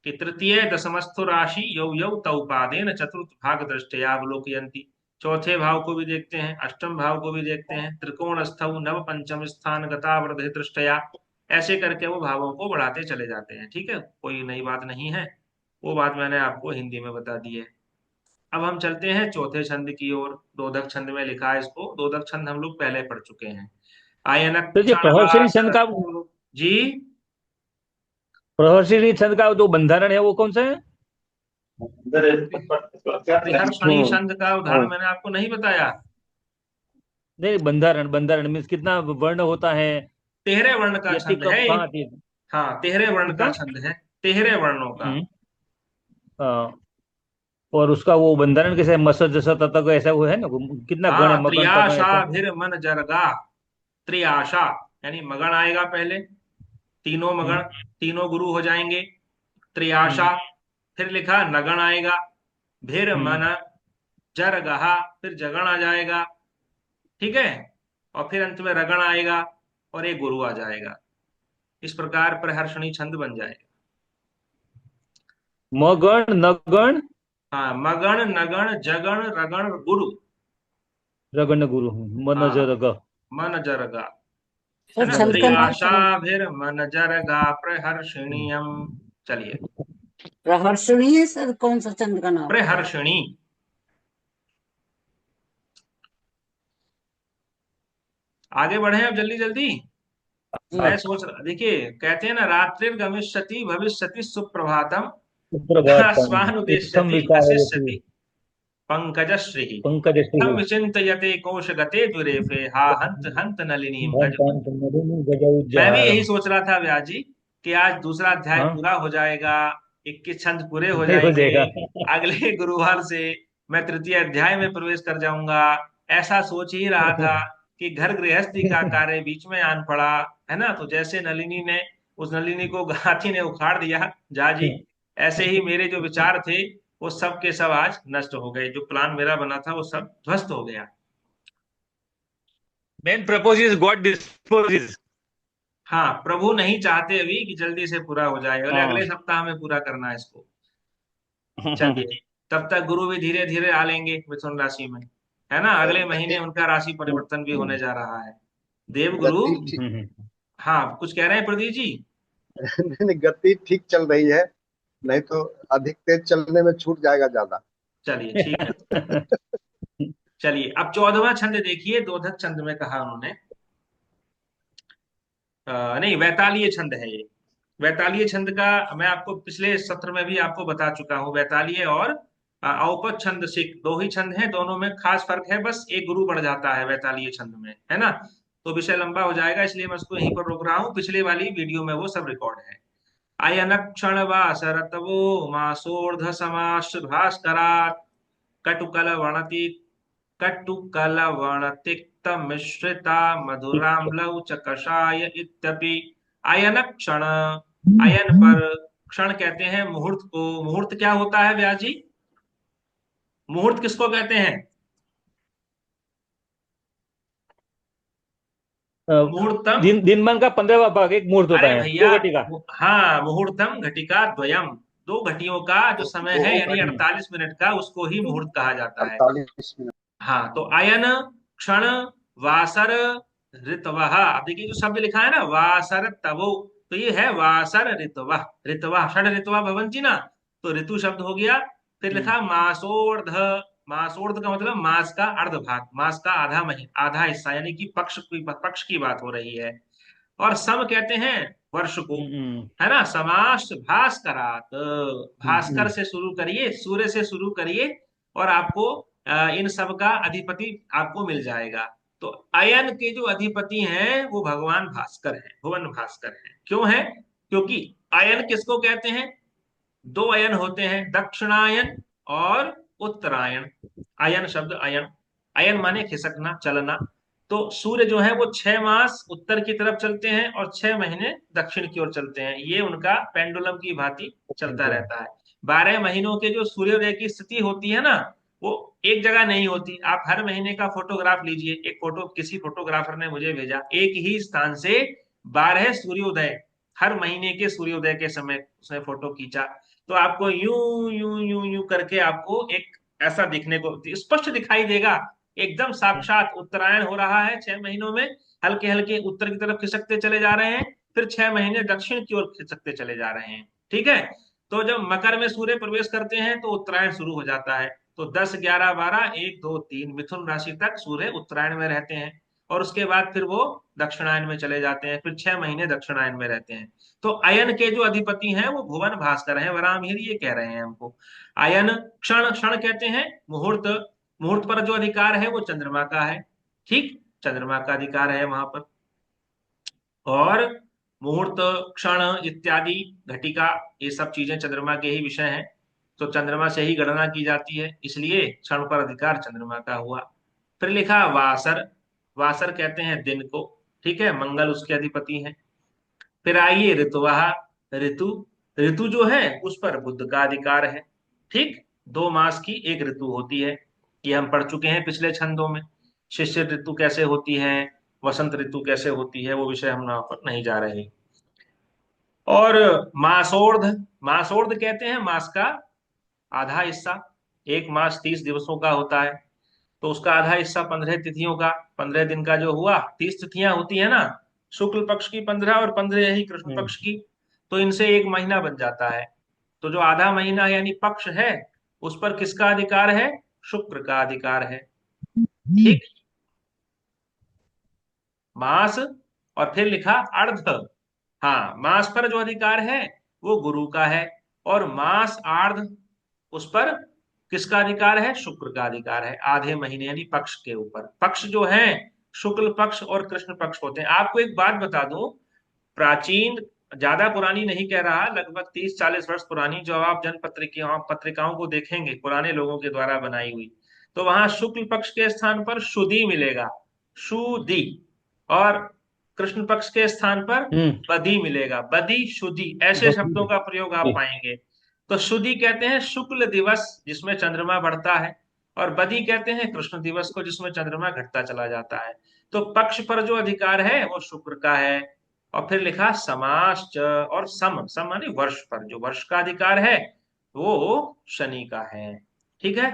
कि तृतीय दशमस्थु राशि यौ यौ तौ पादेन चतुर्थ भाग दृष्टया अवलोकयन्ति, चौथे भाव को भी देखते हैं, अष्टम भाव को भी देखते हैं। त्रिकोण स्थौ नव पंचम स्थान गता वृद्धि दृष्टया, ऐसे करके वो भावों को बढ़ाते चले जाते हैं। ठीक है, कोई नई बात नहीं है, वो बात मैंने आपको हिंदी में बता दी है। अब हम चलते हैं चौथे छंद की ओर। दोदक छंद में लिखा है इसको, दोदक छंद हम लोग पहले पढ़ चुके हैं। आयनक तो ये प्रहर्षणी छंद का, जी। प्रहर्षणी छंद का जो बंधारण है वो कौन सा है? प्रहर्षणी हम्म छंद का उदाहरण मैंने आपको नहीं बताया? नहीं, बंधारण, बंधारण मीन्स कितना वर्ण होता है? 13 वर्ण का यति छंद है कम, एक। हाँ हाँ, 13 वर्ण का कितना? छंद है, 13 वर्णों का। हम्म हाँ, और उसका वो बंधारण कैसे है? मस जैसा तक ऐसा वो है ना, कितना गण है? हाँ, मगन तक है त्रियाशा ऐसा? फिर मन जरगा। त्रियाशा यानी मगन आएगा पहले, तीनों मगन, हम्म तीनों गुरु हो जाएंगे। हम्म त्रियाशा, फिर लिखा नगण आएगा, फिर हम्म मन जरगहा, फिर जगण आ जाएगा। ठीक है, और फिर अंत में रगण आएगा और एक गुरु आ जाएगा। इस प्रकार प्रहर्षणी छंद बन जाएगा। मगण नगण हाँ, मगण नगण जगण रगण गुरु। रगण गुरु, मन हाँ, जरग। मन जरगा, है सर ना। छंद का नाम त्रियाशाभिर्मन जरगा प्रहर्षणीयम। चलिए, प्रहर्षणी है सर, कौन सा चंद्र का नाम? प्रहर्षणी। आगे बढ़े अब जल्दी जल्दी। जी। मैं सोच रहा, देखिए कहते हैं ना, रात्रिर गमिष्यति भविष्यति सुप्रभातम, सुप्रभातम। इत्थम स्वानुदेश्यति विचारयति अशिष्यति पंकजश्री, पंकजश्री तम विचिन्तयते कोशगते दुरेफे, हा हंत हंत नलिनीम गज। मैं भी यही गजौज्जारम। सोच रहा था व्यास जी कि आज दूसरा अध्याय हाँ, पूरा हो जाएगा, 21 छंद पूरे हो हो जाएंगे, जाएगा। अगले गुरुवार से मैं तृतीय अध्याय में प्रवेश कर जाऊंगा। ऐसा सोच ही रहा था कि घर गृहस्थी का कार्य बीच में आन पड़ा, है ना। तो जैसे नलिनी ने, उस नलिनी को हाथी ने उखाड़ दिया जा जी, ऐसे ही मेरे जो विचार थे वो सब के सब आज नष्ट हो गए। जो प्लान मेरा बना था वो सब ध्वस्त हो गया। Main propose is God dispose. हाँ, प्रभु नहीं चाहते अभी कि जल्दी से पूरा हो जाए, बोले हाँ। अगले सप्ताह में पूरा करना है इसको। चलिए, तब तक गुरु भी धीरे धीरे आ लेंगे मिथुन राशि में, है ना। अगले महीने उनका राशि परिवर्तन भी होने जा रहा है। देव गुरु। गति ठीक हाँ, कुछ कह रहे हैं प्रदीप जी। नहीं, नहीं, गति ठीक चल रही है। नहीं तो अधिक तेज चलने में छूट जाएगा ज्यादा। चलिए ठीक है। चलिए, अब 14वां छंद देखिए, दोधक छंद में कहा उन्होंने, नहीं, वैतालीय छंद है ये। वैतालीय छंद का मैं आपको पिछले सत्र में भी आपको बता चुका हूँ। वैतालीय और औपद छंद सिख दो ही छंद हैं, दोनों में खास फर्क है, बस एक गुरु बढ़ जाता है वैतालीय छंद में, है ना। तो विषय लंबा हो जाएगा, इसलिए मैं उसको यहीं पर रोक रहा हूँ। पिछले वाली वीडियो में वो सब रिकॉर्ड है। अयन क्षण वासरतवो मासोर्ध समास भास्करात् कटुकल वणति कटुकलवणतिक्त मिश्रिता मधुराम्लौ च कषाय इत्यपि। अयन क्षण, अयन पर, क्षण कहते हैं मुहूर्त को। मुहूर्त क्या होता है व्यास जी? मुहूर्त किसको कहते हैं? मुहूर्तम। दिन दिन का 15वां भाग एक मुहूर्त होता अरे है, भैया, 2 घटिका। हाँ, मुहूर्तम घटिका द्वयम, दो घटियों का जो समय है दो यानी घड़ी 48 मिनट का, उसको ही मुहूर्त कहा जाता है। 48 मिनट। हाँ, तो अयन, क्षण, वासर, ऋतवः। अब देखिए जो शब्द लिखा है ना, वासर तवो, तो ये है वासर ऋतवः। ऋतवः षड ऋतवा भवन्ति ना, तो ऋतु शब्द हो गया। फिर लिखा मासोर्ध। मासोर्ध का मतलब मास का अर्ध भाग, मास का आधा महीना, आधा हिस्सा, यानी कि पक्ष की बात हो रही है। और सम कहते हैं वर्ष को, हम्म। है ना। समास भास्करात, भास्कर हम्म। से शुरू करिए, सूर्य से शुरू करिए, और आपको इन सब का अधिपति आपको मिल जाएगा। तो अयन के जो अधिपति हैं वो भगवान भास्कर हैं, भुवन भास्कर हैं। क्यों है? क्योंकि अयन किसको कहते हैं? दो अयन होते हैं, दक्षिणायन और उत्तरायण। अयन शब्द, अयन, अयन माने खिसकना, चलना। तो सूर्य जो है वो 6 मास उत्तर की तरफ चलते हैं और 6 महीने दक्षिण की ओर चलते हैं। ये उनका पेंडुलम की भांति चलता रहता है। 12 महीनों के जो सूर्योदय की स्थिति होती है ना, वो एक जगह नहीं होती। आप हर महीने का फोटोग्राफ लीजिए, एक फोटो किसी फोटोग्राफर ने मुझे भेजा, एक ही स्थान से 12 सूर्योदय, हर महीने के सूर्योदय के समय उसने फोटो खींचा। तो आपको यूं यूं यूं यूं करके आपको एक ऐसा दिखने को स्पष्ट दिखाई देगा, एकदम साक्षात उत्तरायण हो रहा है 6 महीनों में। हल्के हल्के उत्तर की तरफ खिसकते चले जा रहे हैं, फिर 6 महीने दक्षिण की ओर खिसकते चले जा रहे हैं। ठीक है। तो जब मकर में सूर्य प्रवेश करते हैं तो उत्तरायण शुरू हो जाता है। तो 10, 11, 12, 1, 2, 3 मिथुन राशि तक सूर्य उत्तरायण में रहते हैं, और उसके बाद फिर वो दक्षिणायन में चले जाते हैं, फिर 6 महीने दक्षिणायन में रहते हैं। तो अयन के जो अधिपति हैं वो भुवन भास्कर हैं, वराहमिहिर ये कह रहे हैं हमको। अयन क्षण, क्षण कहते हैं मुहूर्त, मुहूर्त पर जो अधिकार है वो चंद्रमा का है। ठीक, चंद्रमा का अधिकार है वहां पर। और मुहूर्त, क्षण इत्यादि, घटिका, ये सब चीजें चंद्रमा के ही विषय हैं। तो चंद्रमा से ही गणना की जाती है, इसलिए क्षण पर अधिकार चंद्रमा का हुआ। फिर लिखा वासर। वासर कहते हैं दिन को। ठीक है, मंगल उसके अधिपति हैं। फिर आइए ऋतुवाह। ऋतु, ऋतु जो है उस पर बुध का अधिकार है। ठीक, 2 मास की एक ऋतु होती है, ये हम पढ़ चुके हैं पिछले छंदों में। शिशिर ऋतु कैसे होती है, वसंत ऋतु कैसे होती है, वो विषय हम यहाँ पर नहीं जा रहे। और मासोर्ध, मासोर्ध कहते हैं मास का आधा हिस्सा। एक मास 30 दिवसों का होता है, तो उसका आधा हिस्सा 15 तिथियों का, 15 दिन का जो हुआ, 30 तिथियां होती है ना, शुक्ल पक्ष की 15 और 15 ही कृष्ण पक्ष की, तो इनसे एक महीना बन जाता है। तो जो आधा महीना यानी पक्ष है, उस पर किसका अधिकार है? शुक्र का अधिकार है। ठीक। मास, और फिर लिखा अर्ध। हाँ, मास पर जो अधिकार है वो गुरु का है, और मास आर्ध, उस पर किसका अधिकार है? शुक्र का अधिकार है, आधे महीने यानी पक्ष के ऊपर। पक्ष जो है शुक्ल पक्ष और कृष्ण पक्ष होते हैं। आपको एक बात बता दूं, प्राचीन, ज्यादा पुरानी नहीं कह रहा, लगभग 30-40 वर्ष पुरानी जो आप जन पत्रिकाओं पत्रिकाओं को देखेंगे पुराने लोगों के द्वारा बनाई हुई, तो वहां शुक्ल पक्ष के स्थान पर शुदी मिलेगा, शुदी। और कृष्ण पक्ष के स्थान पर हम्म। बदी मिलेगा, बदी शुदी, ऐसे शब्दों का प्रयोग आप पाएंगे। तो शुदी कहते हैं शुक्ल दिवस जिसमें चंद्रमा बढ़ता है, और बदी कहते हैं कृष्ण दिवस को जिसमें चंद्रमा घटता चला जाता है। तो पक्ष पर जो अधिकार है वो शुक्र का है। और फिर लिखा समाश्च, और सम, सम माने वर्ष पर जो वर्ष का अधिकार है वो शनि का है। ठीक है,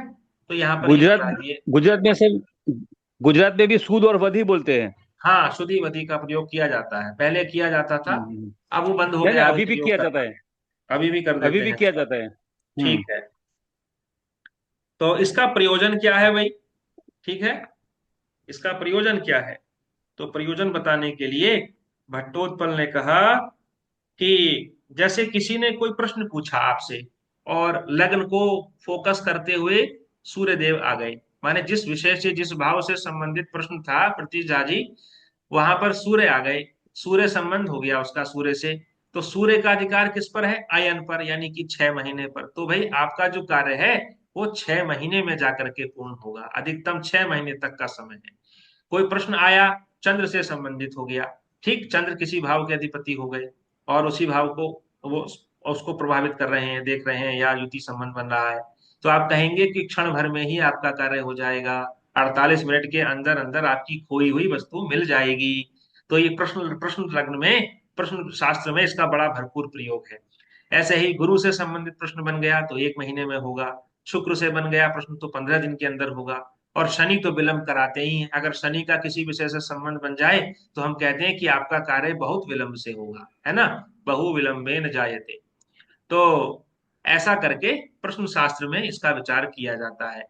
तो यहाँ पर ये गुजरात बता दिए। गुजरात में सर, गुजरात में भी सूद और वधी बोलते हैं। हाँ, शुद्धि वधि का प्रयोग किया जाता है, पहले किया जाता था, हम्म। अब वो बंद हो नहीं नहीं, गया है अभी भी प्रयोग किया जाता करना। है। अभी भी कर अभी देते भी हैं किया इसका। जाता है। ठीक है, तो इसका प्रयोजन क्या है भाई? ठीक है, इसका प्रयोजन क्या है? तो प्रयोजन बताने के लिए भट्टोत्पल ने कहा कि जैसे किसी ने कोई प्रश्न पूछा आपसे, और लग्न को फोकस करते हुए सूर्य देव आ गए, माने जिस विषय से जिस भाव से संबंधित प्रश्न था प्रतीश झा जी, वहां पर सूर्य आ गए, सूर्य संबंध हो गया उसका सूर्य से। तो सूर्य का अधिकार किस पर है? अयन पर, यानी कि 6 महीने पर। तो भाई आपका जो कार्य है वो 6 महीने में जाकर के पूर्ण होगा, अधिकतम 6 महीने तक का समय है। कोई प्रश्न आया, चंद्र से संबंधित हो गया, ठीक, चंद्र किसी भाव के अधिपति हो गए, और उसी भाव को वो उसको प्रभावित कर रहे हैं, देख रहे हैं, या युति संबंध बन रहा है, तो आप कहेंगे कि क्षण भर में ही आपका कार्य हो जाएगा, 48 मिनट के अंदर अंदर आपकी खोई हुई वस्तु मिल जाएगी। तो ये प्रश्न प्रश्न लग्न में, प्रश्न शास्त्र में इसका बड़ा भरपूर प्रयोग है। ऐसे ही गुरु से संबंधित प्रश्न बन गया तो 1 महीने में होगा, शुक्र से बन गया प्रश्न तो 15 दिन के अंदर होगा, और शनि तो विलंब कराते ही हैं। अगर शनि का किसी विषय से संबंध बन जाए तो हम कहते हैं कि आपका कार्य बहुत विलंब से होगा, है ना, बहु विलंबेन जायते। तो ऐसा करके प्रश्न शास्त्र में इसका विचार किया जाता है।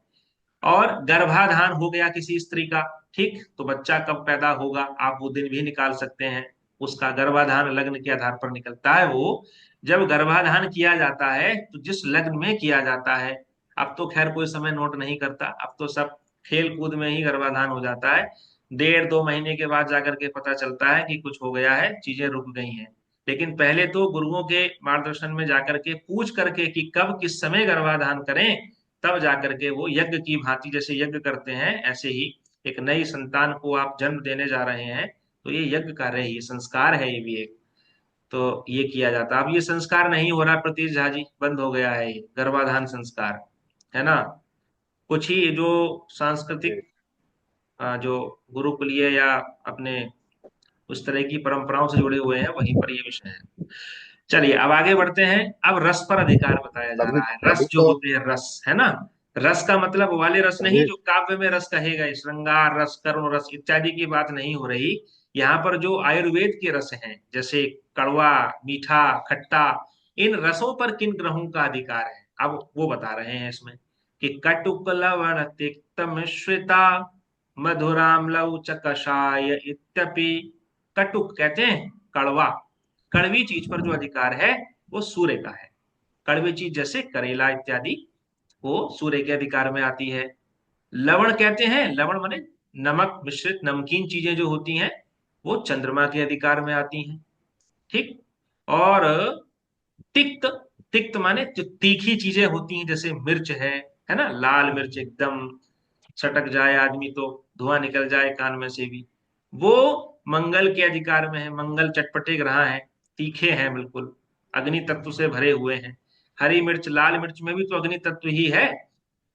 और गर्भाधान हो गया किसी स्त्री का, ठीक, तो बच्चा कब पैदा होगा आप वो दिन भी निकाल सकते हैं। उसका गर्भाधान लग्न के आधार पर निकलता है। वो जब गर्भाधान किया जाता है तो जिस लग्न में किया जाता है, अब तो खैर कोई समय नोट नहीं करता, अब तो सब खेल कूद में ही गर्भाधान हो जाता है। 1.5-2 महीने के बाद जाकर के पता चलता है कि कुछ हो गया है, चीजें रुक गई हैं। लेकिन पहले तो गुरुओं के मार्गदर्शन में जाकर के पूछ करके कि कब किस समय गर्भाधान करें, तब जाकर के वो यज्ञ की भांति, जैसे यज्ञ करते हैं ऐसे ही एक नई संतान को आप जन्म देने जा रहे हैं, तो ये यज्ञ कार्य है, ये संस्कार है, ये भी एक। तो ये किया जाता है। अब ये संस्कार नहीं हो रहा प्रतीश झा जी, बंद हो गया है ये गर्भाधान संस्कार, है ना। कुछ ही जो सांस्कृतिक जो गुरुकुलीय या अपने उस तरह की परंपराओं से जुड़े हुए हैं, वहीं पर ये विषय है। चलिए अब आगे बढ़ते हैं। अब रस पर अधिकार बताया जा तभी रहा है। तभी रस जो तो होते हैं, रस, है ना, रस का मतलब वाले रस नहीं तभी जो काव्य में रस कहे गए, श्रृंगार रस, करुण रस इत्यादि की बात नहीं हो रही। यहाँ पर जो आयुर्वेद के रस हैं, जैसे कड़वा, मीठा, खट्टा, इन रसों पर किन ग्रहों का अधिकार है, अब वो बता रहे हैं इसमें कि कटुक लवण तिक्त मिश्रिता मधुराम्लौ च कषाय इत्यपि। कटुक कहते हैं कड़वा, कड़वी चीज पर जो अधिकार है वो सूर्य का है। कड़वी चीज जैसे करेला इत्यादि, वो सूर्य के अधिकार में आती है। लवण कहते हैं, लवण माने नमक मिश्रित नमकीन चीजें जो होती हैं, वो चंद्रमा के अधिकार में आती हैं। ठीक। और तिक्त, तिक्त माने जो तीखी चीजें होती हैं, जैसे मिर्च है ना, लाल मिर्च एकदम सटक जाए आदमी तो धुआं निकल जाए कान में से भी, वो मंगल के अधिकार में है। मंगल चटपटे ग्रह हैं, तीखे हैं बिल्कुल, अग्नि तत्व से भरे हुए हैं। हरी मिर्च, लाल मिर्च में भी तो अग्नि तत्व ही है।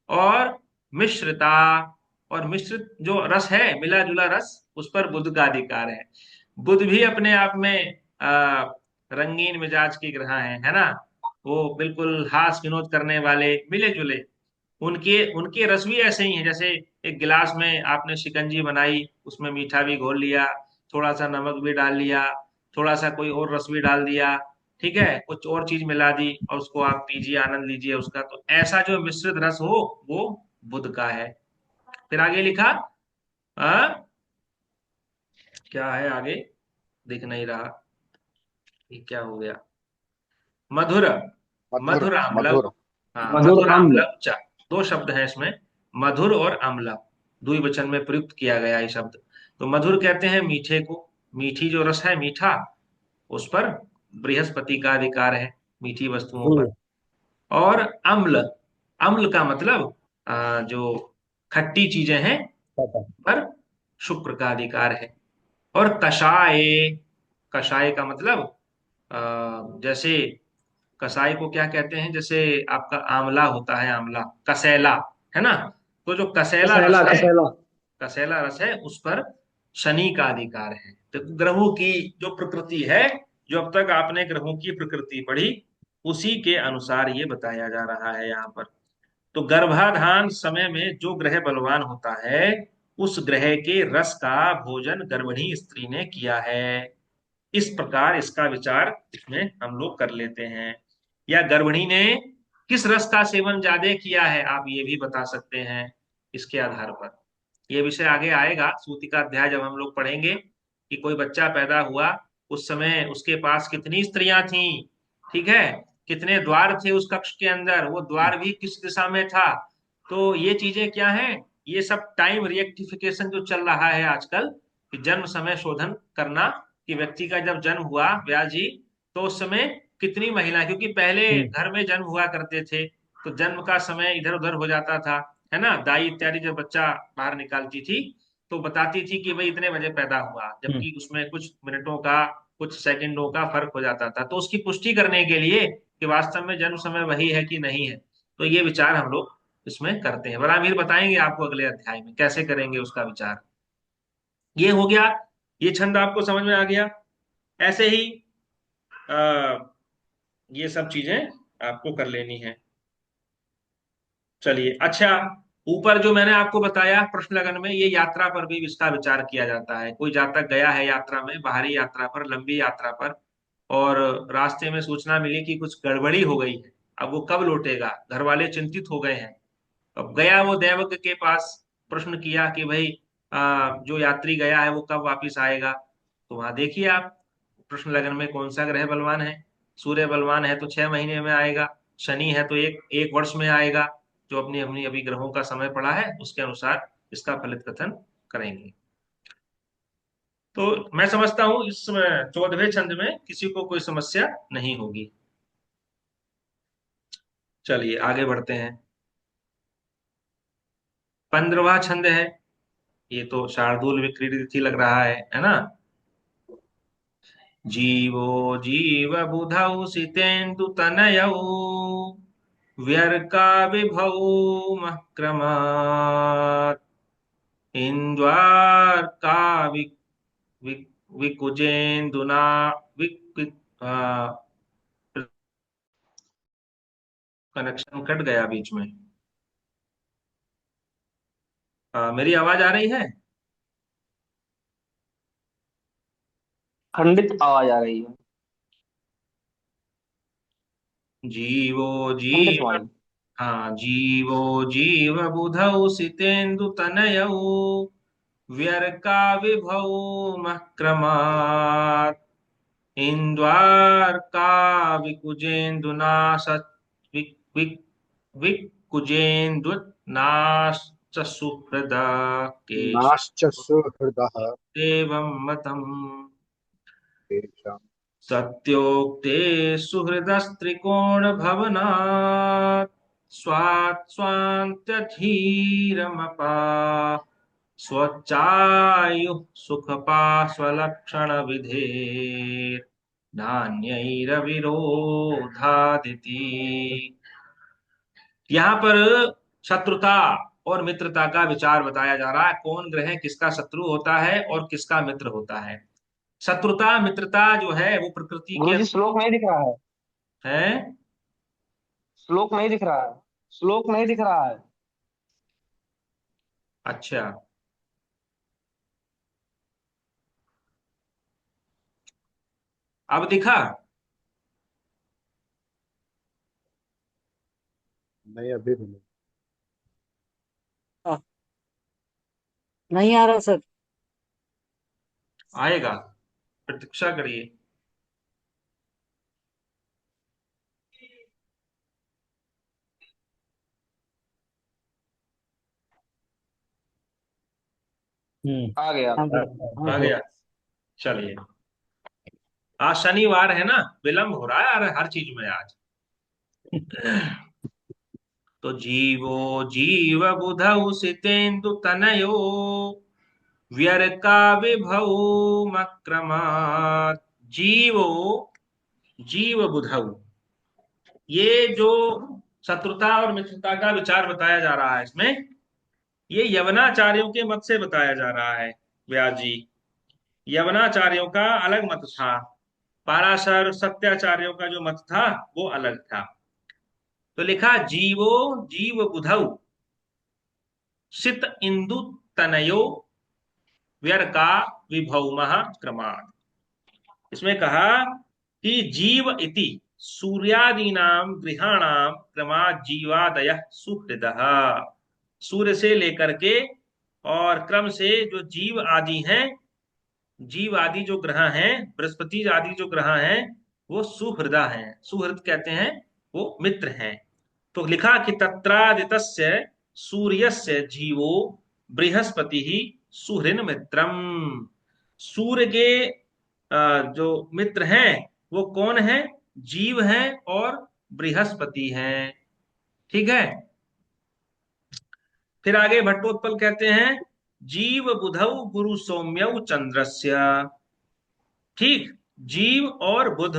और मिश्रिता, और मिश्रित जो रस है, मिला जुला रस, उस पर बुध का अधिकार है। बुध भी अपने आप में रंगीन मिजाज के ग्रह हैं, है ना, वो बिल्कुल हास विनोद करने वाले, मिले जुले। उनके उनके रस भी ऐसे ही हैं, जैसे एक गिलास में आपने शिकंजी बनाई, उसमें मीठा भी घोल लिया, थोड़ा सा नमक भी डाल लिया, थोड़ा सा कोई और रस भी डाल दिया, ठीक है, कुछ और चीज मिला दी और उसको आप पीजिए, आनंद लीजिए उसका, तो ऐसा जो मिश्रित रस हो वो बुध का है। फिर आगे लिखा, आ, क्या है आगे, दिख नहीं रहा, ये क्या हो गया, मधुर, मधुर। मधुर आम्ल। मधुर। हाँ, मधुर मधुर अम्ल। आम्ल चा, दो शब्द हैं इसमें, मधुर और अम्ल, द्विवचन में प्रयुक्त किया गया ये शब्द। तो मधुर कहते हैं मीठे को, मीठी जो रस है, मीठा, उस पर बृहस्पति का अधिकार है, मीठी वस्तुओं पर। हम्म। और अम्ल, अम्ल का मतलब जो खट्टी चीजें हैं पता। पर शुक्र का अधिकार है। और कषाय, कषाय का मतलब जैसे कसाई को क्या कहते हैं, जैसे आपका आंवला होता है, आंवला कसेला, है ना, तो जो कसेला रस कसेला है, कसेला। कसेला रस है, उस पर शनि का अधिकार है। तो ग्रहों की जो प्रकृति है, जो अब तक आपने ग्रहों की प्रकृति पढ़ी, उसी के अनुसार ये बताया जा रहा है यहाँ पर। तो गर्भाधान समय में जो ग्रह बलवान होता है, उस ग्रह के रस का भोजन गर्भिणी स्त्री ने किया है। इस प्रकार इसका विचार इसमें हम लोग कर लेते हैं। या गर्भिणी ने किस रस का सेवन ज्यादा किया है, आप ये भी बता सकते हैं इसके आधार पर। ये विषय आगे आएगा, सूती का अध्याय जब हम लोग पढ़ेंगे कि कोई बच्चा पैदा हुआ, उस समय उसके पास कितनी स्त्रियां थीं, ठीक है, कितने द्वार थे उस कक्ष के अंदर, वो द्वार भी किस दिशा में था। तो ये चीजें क्या हैं, ये सब टाइम रिएक्टिफिकेशन जो चल रहा है आजकल, कि जन्म समय शोधन करना, कि व्यक्ति का जब जन्म हुआ व्यास जी, तो उस समय कितनी महिला, क्योंकि पहले हम्म। घर में जन्म हुआ करते थे, तो जन्म का समय इधर उधर हो जाता था, है ना, दाई इत्यादि जब बच्चा बाहर निकालती थी तो बताती थी कि भाई इतने बजे पैदा हुआ, हम्म। जबकि उसमें कुछ मिनटों का, कुछ सेकंडों का फर्क हो जाता था। तो उसकी पुष्टि करने के लिए कि वास्तव में जन्म समय वही है कि नहीं है, तो ये विचार हम लोग इसमें करते हैं। बरामीर बताएंगे आपको अगले अध्याय में कैसे करेंगे उसका विचार। ये हो गया, ये छंद आपको समझ में आ गया। ऐसे ही आ, ये सब चीजें आपको कर लेनी है। चलिए, अच्छा, ऊपर जो मैंने आपको बताया प्रश्न लगन में, ये यात्रा पर भी इसका विचार किया जाता है। कोई जातक गया है यात्रा में, बाहरी यात्रा पर, लंबी यात्रा पर, और रास्ते में सूचना मिली कि कुछ गड़बड़ी हो गई है, अब वो कब लौटेगा, घर वाले चिंतित हो गए हैं। अब गया वो दैवज्ञ के पास, प्रश्न किया कि भाई जो यात्री गया है वो कब वापिस आएगा। तो वहां देखिए आप, प्रश्न लगन में कौन सा ग्रह बलवान है। सूर्य बलवान है तो 6 महीने में आएगा, शनि है तो एक एक वर्ष में आएगा। जो अपनी अपनी अभी ग्रहों का समय पड़ा है उसके अनुसार इसका फलित कथन करेंगे। तो मैं समझता हूं इस 14वें छंद में किसी को कोई समस्या नहीं होगी। चलिए आगे बढ़ते हैं। 15वां छंद है, ये तो शार्दूल विकृति लग रहा है ना। जीवो जीव बुधौ सितेन्दु तनयौ व्यर्का विभौ महक्रमात् इंद्वार्का विक, विकुजेन्दुना विक, विक, कनेक्शन कट गया बीच में। मेरी आवाज आ रही है? खंडित आवाज आ रही है। जीवो खंडित जीव, वाणी। हाँ, जीवो जीव बुधौ सितेन्दु तनयौ व्यर्का विभौ महक्रमात् इंद्वार्काविकुजेन्दुना विक, विक, विकुजेन्दुनाश्च सुहृदा नाश्च सुहृदः केशवं मतम्। तेषाम्। सत्योक्ते सुहृदस्त्रिकोणभवनात् स्वात् स्वान्त्यधीरमपा स्वच्चायुः सुखपार्श्वलक्षणविधेर् नान्यैरविरोधादिति। यहाँ पर शत्रुता और मित्रता का विचार बताया जा रहा है, कौन ग्रह किसका शत्रु होता है और किसका मित्र होता है। शत्रुता मित्रता जो है वो प्रकृति के गुरुजी श्लोक नहीं दिख रहा है। है। श्लोक नहीं दिख रहा है। श्लोक नहीं दिख रहा है। अच्छा, अब दिखा। नहीं, अभी भी नहीं। आ, नहीं आ रहा सर। आएगा, प्रतीक्षा करिए। हम्म। आ गया। आ गया। आ आ गया। गया। चलिए, आज शनिवार है ना, विलंब हो रहा है हर चीज में आज। तो जीवो जीव बुधौ सितेन्दु तनयो व्यर्का विभौ मक्रमात्। जीवो जीव बुधौ, ये जो शत्रुता और मित्रता का विचार बताया जा रहा है इसमें, ये यवनाचार्यों के मत से बताया जा रहा है व्यास जी। यवनाचार्यों का अलग मत था, पाराशर सत्याचार्यों का जो मत था वो अलग था। तो लिखा जीवो जीव बुधौ सित इंदु तनयो व्यर्का विभौमः क्रमात्। इसमें कहा कि जीव इति सूर्यादीनाम गृहाणाम क्रमात् जीवादयः सुहृदः। सूर्य से लेकर के और क्रम से जो जीव आदि हैं, जीव आदि जो ग्रह हैं, बृहस्पति आदि जो ग्रह हैं, वो सुहृदा हैं। सुहृद कहते हैं वो मित्र हैं। तो लिखा कि तत्रादितस्य सूर्यस्य जीवो बृहस्पति ही सुहृन मित्रम। सूर्य के जो मित्र हैं वो कौन है? जीव हैं और बृहस्पति हैं। ठीक है। फिर आगे भट्टोत्पल कहते हैं जीव बुधौ गुरु सौम्यौ चंद्रस्य। ठीक, जीव और बुध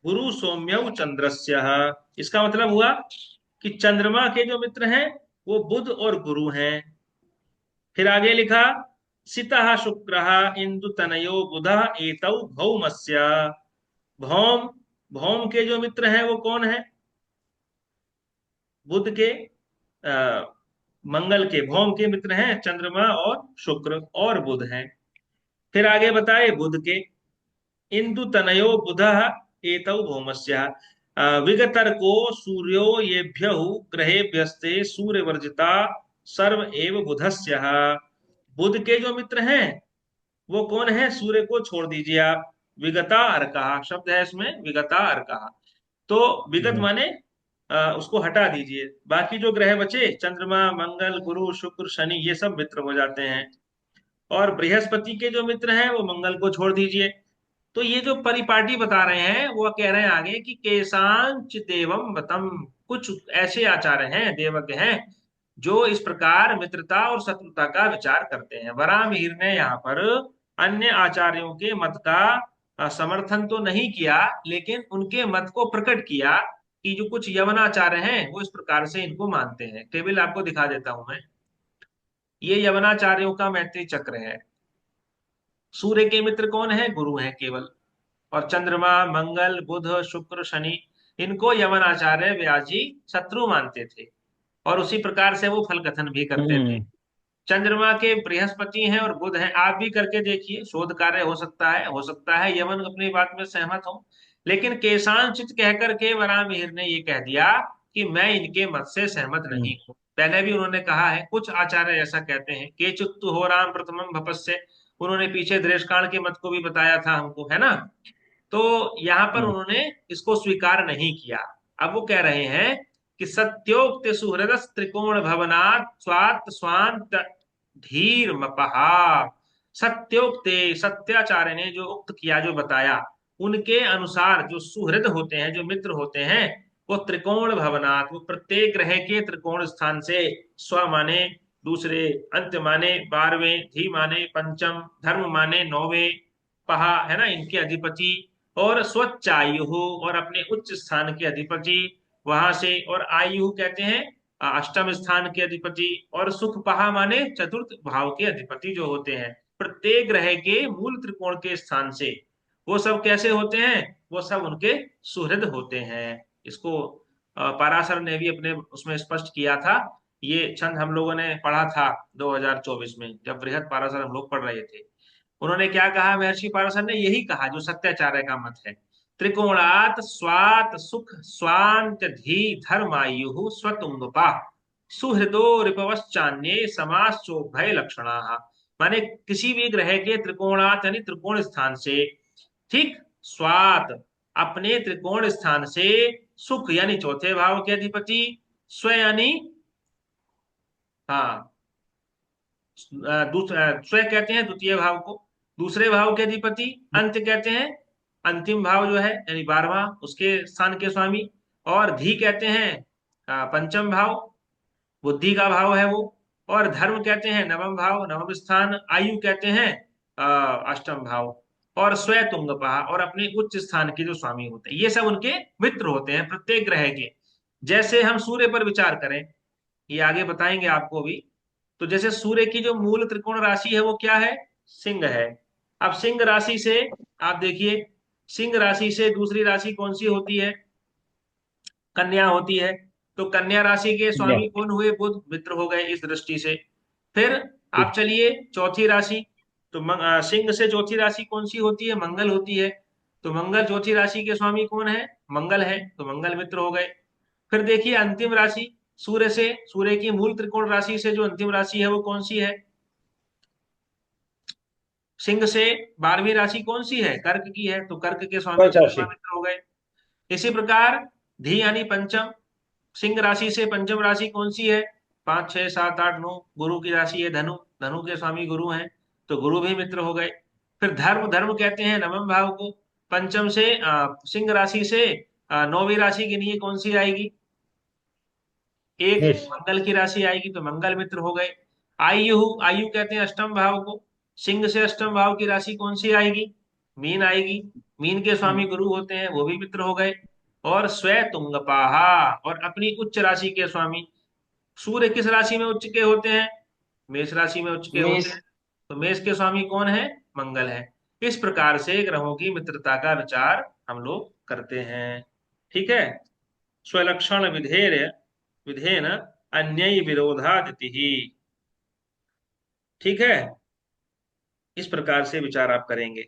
गुरु सौम्यौ चंद्रस्य। इसका मतलब हुआ कि चंद्रमा के जो मित्र हैं वो बुध और गुरु हैं। फिर आगे लिखा सितः शुक्रः इंदु तनयो बुधः एतौ भौमस्य। भौम, भौम के जो मित्र हैं वो कौन है? बुध के, मंगल के, भौम के मित्र हैं चंद्रमा और शुक्र और बुध हैं। फिर आगे बताए बुध के इंदु तनयो बुधः एतौ भौमस्य। विगतर्को सूर्यो येभ्यः ग्रहेभ्यस्ते सूर्यवर्जिता सर्व एव बुधस्य। बुध के जो मित्र हैं वो कौन है? सूर्य को छोड़ दीजिए आप। विगता अर्कः शब्द है इसमें, विगता अर्कः। तो विगत हम्म। माने उसको हटा दीजिए, बाकी जो ग्रह बचे चंद्रमा मंगल गुरु शुक्र शनि ये सब मित्र हो जाते हैं। और बृहस्पति के जो मित्र हैं वो मंगल को छोड़ दीजिए। तो ये जो परिपाटी बता रहे हैं वो कह रहे हैं आगे कि केशांच देवम वतम। कुछ ऐसे आचार्य हैं, देवज्ञ हैं, जो इस प्रकार मित्रता और शत्रुता का विचार करते हैं। वराहमिहिर ने यहाँ पर अन्य आचार्यों के मत का समर्थन तो नहीं किया, लेकिन उनके मत को प्रकट किया कि जो कुछ यवनाचार्य हैं वो इस प्रकार से इनको मानते हैं। टेबल आपको दिखा देता हूं मैं। ये यवनाचार्यों का मैत्री चक्र है। सूर्य के मित्र कौन है? गुरु हैं केवल। और चंद्रमा मंगल बुध शुक्र शनि, इनको यमन आचार्य व्यास जी शत्रु मानते थे और उसी प्रकार से वो फल कथन भी करते थे। हम्म। चंद्रमा के बृहस्पति हैं और बुध हैं। आप भी करके देखिए, शोध कार्य हो सकता है यमन अपनी बात में सहमत हो, लेकिन केशांचित कहकर के वराहमिहिर ने ये कह दिया कि मैं इनके मत से सहमत हम्म। नहीं हूं। पहले भी उन्होंने कहा है, कुछ आचार्य ऐसा कहते हैं। के चित्तु हो राम प्रथमम भपस्य, उन्होंने पीछे देशकाल के मत को भी बताया था हमको, है ना। तो यहां पर हम्म। उन्होंने इसको स्वीकार नहीं किया। अब वो कह रहे हैं कि सत्योक्त सुहृद त्रिकोण भवनात् स्वात् स्वांत धीर मपहा। सत्योक्ते, सत्याचार्य ने जो उक्त किया, जो बताया, उनके अनुसार जो सुहृद होते हैं, जो मित्र होते हैं, वो त्रिकोण भवनात्, वो प्रत्येक ग्रह के त्रिकोण स्थान से, स्व माने दूसरे, अंत माने 12वें, धी माने पंचम, धर्म माने 9वें, पहा है ना इनके अधिपति, और स्वच्छ आयु और अपने उच्च स्थान के अधिपति वहां से, और आयु कहते हैं अष्टम स्थान के अधिपति, और सुख पहा माने चतुर्थ भाव के अधिपति जो होते हैं, प्रत्येक ग्रह के मूल त्रिकोण के स्थान से, वो सब कैसे होते हैं? वो सब उनके सुहृद होते हैं। इसको पराशर ने भी अपने उसमें स्पष्ट किया था। ये छंद हम लोगों ने पढ़ा था 2024 में, जब बृहद पाराशर हम लोग पढ़ रहे थे। उन्होंने क्या कहा? महर्षि पराशर ने यही कहा जो सत्याचार्य का मत है। त्रिकोणात स्वात सुख स्वांत धी धर्मायु स्वतुंगपा सुहृदो रिपवश्चान्ये समासोभय लक्षणा। माने किसी भी ग्रह के त्रिकोणात यानी त्रिकोण स्थान से, ठीक, स्वात अपने त्रिकोण स्थान से, सुख यानी चौथे भाव के अधिपति, स्व यानी हाँ स्व कहते हैं द्वितीय भाव को, दूसरे भाव के अधिपति, अंत कहते हैं अंतिम भाव जो है यानी 12वां उसके स्थान के स्वामी, और धी कहते हैं पंचम भाव, बुद्धि का भाव है वो, और धर्म कहते हैं नवम भाव नवम स्थान, आयु कहते हैं अष्टम भाव, और स्व तुंगपा और अपने उच्च स्थान के जो स्वामी होते हैं ये सब उनके मित्र होते हैं प्रत्येक ग्रह के। जैसे हम सूर्य पर विचार करें, ये आगे बताएंगे आपको भी, तो जैसे सूर्य की जो मूल त्रिकोण राशि है वो क्या है, सिंह है। अब सिंह राशि से आप देखिए, सिंह राशि से दूसरी राशि कौन सी होती है, कन्या होती है। तो कन्या राशि के स्वामी कौन हुए, बुध, मित्र हो गए इस दृष्टि से। फिर आप चलिए चौथी राशि, तो सिंह से चौथी राशि कौन सी होती है, मंगल होती है। तो मंगल चौथी राशि के स्वामी कौन है, मंगल है, तो मंगल मित्र हो गए। फिर देखिए अंतिम राशि सूर्य से, सूर्य की मूल त्रिकोण राशि से जो अंतिम राशि है वो कौन सी है, सिंह से 12वीं राशि कौन सी है, कर्क की है, तो कर्क के स्वामी चंद्रमा मित्र हो गए। इसी प्रकार धी यानी पंचम, सिंह राशि से पंचम राशि कौन सी है, 5 6 7 8 9, गुरु की राशि है धनु, धनु के स्वामी गुरु हैं, तो गुरु भी मित्र हो गए। फिर धर्म, धर्म कहते हैं नवम भाव को, पंचम से सिंह राशि से 9वीं राशि गिनिए कौन सी आएगी, एक मंगल की राशि आएगी, तो मंगल मित्र हो गए। आयु, आयु कहते हैं अष्टम भाव को, सिंह से अष्टम भाव की राशि कौन सी आएगी, मीन आएगी, मीन के स्वामी गुरु होते हैं वो भी मित्र हो गए। और स्व तुंगपाहा और अपनी उच्च राशि के स्वामी, सूर्य किस राशि में उच्च के होते हैं, मेष राशि में उच्च के होते मेष। हैं, तो मेष के स्वामी कौन है, मंगल है। इस प्रकार से ग्रहों की मित्रता का विचार हम लोग करते हैं, ठीक है। स्वलक्षण विधेय विधेन अन्य विरोधादिति, ठीक है, इस प्रकार से विचार आप करेंगे।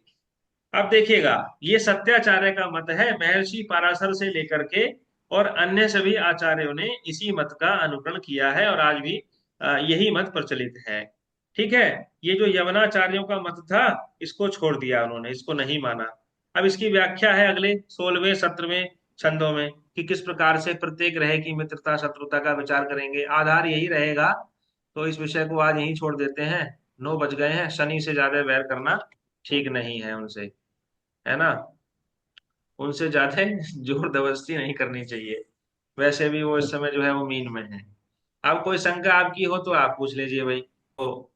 अब देखिएगा, ये सत्याचार्य का मत है, महर्षि पराशर से लेकर के और अन्य सभी आचार्यों ने इसी मत का अनुकरण किया है और आज भी यही मत प्रचलित है, ठीक है। ये जो यवनाचार्यों का मत था इसको छोड़ दिया उन्होंने, इसको नहीं माना। अब इसकी व्याख्या है अगले 16वें 17वें छंदों में कि किस प्रकार से प्रत्येक ग्रह की मित्रता शत्रुता का विचार करेंगे, आधार यही रहेगा। तो इस विषय को आज यहीं छोड़ देते हैं, 9 बज गए हैं, शनि से ज्यादा वैर करना ठीक नहीं है उनसे, है ना, उनसे ज्यादा जोर जबरदस्ती नहीं करनी चाहिए। वैसे भी वो इस समय जो है वो मीन में है। अब कोई शंका आपकी हो तो आप पूछ लीजिए भाई। तो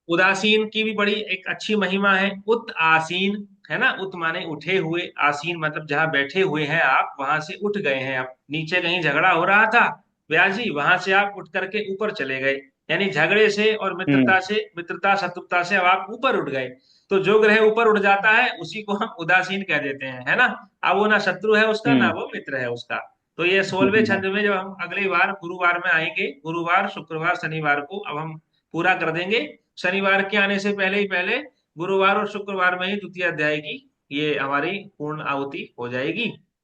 उदासीन की भी बड़ी एक अच्छी महिमा है, उत आसीन, है ना, उत माने उठे हुए, आसीन मतलब जहां बैठे हुए हैं आप वहां से उठ गए हैं, आप नीचे कहीं झगड़ा हो रहा था ब्याजी, वहां से आप उठ करके ऊपर चले गए, यानी झगड़े से और मित्रता से, मित्रता शत्रुता से अब आप ऊपर उठ गए। तो जो ग्रह ऊपर उठ जाता है उसी को हम उदासीन कह देते हैं, है ना। अब वो ना शत्रु है उसका ना वो मित्र है उसका। तो ये 16वें छंद में जब हम अगली बार गुरुवार में आएंगे, गुरुवार शुक्रवार शनिवार को अब हम पूरा कर देंगे। शनिवार के आने से पहले ही पहले गुरुवार और शुक्रवार में ही द्वितीय अध्याय की ये हमारी पूर्ण आहुति हो जाएगी।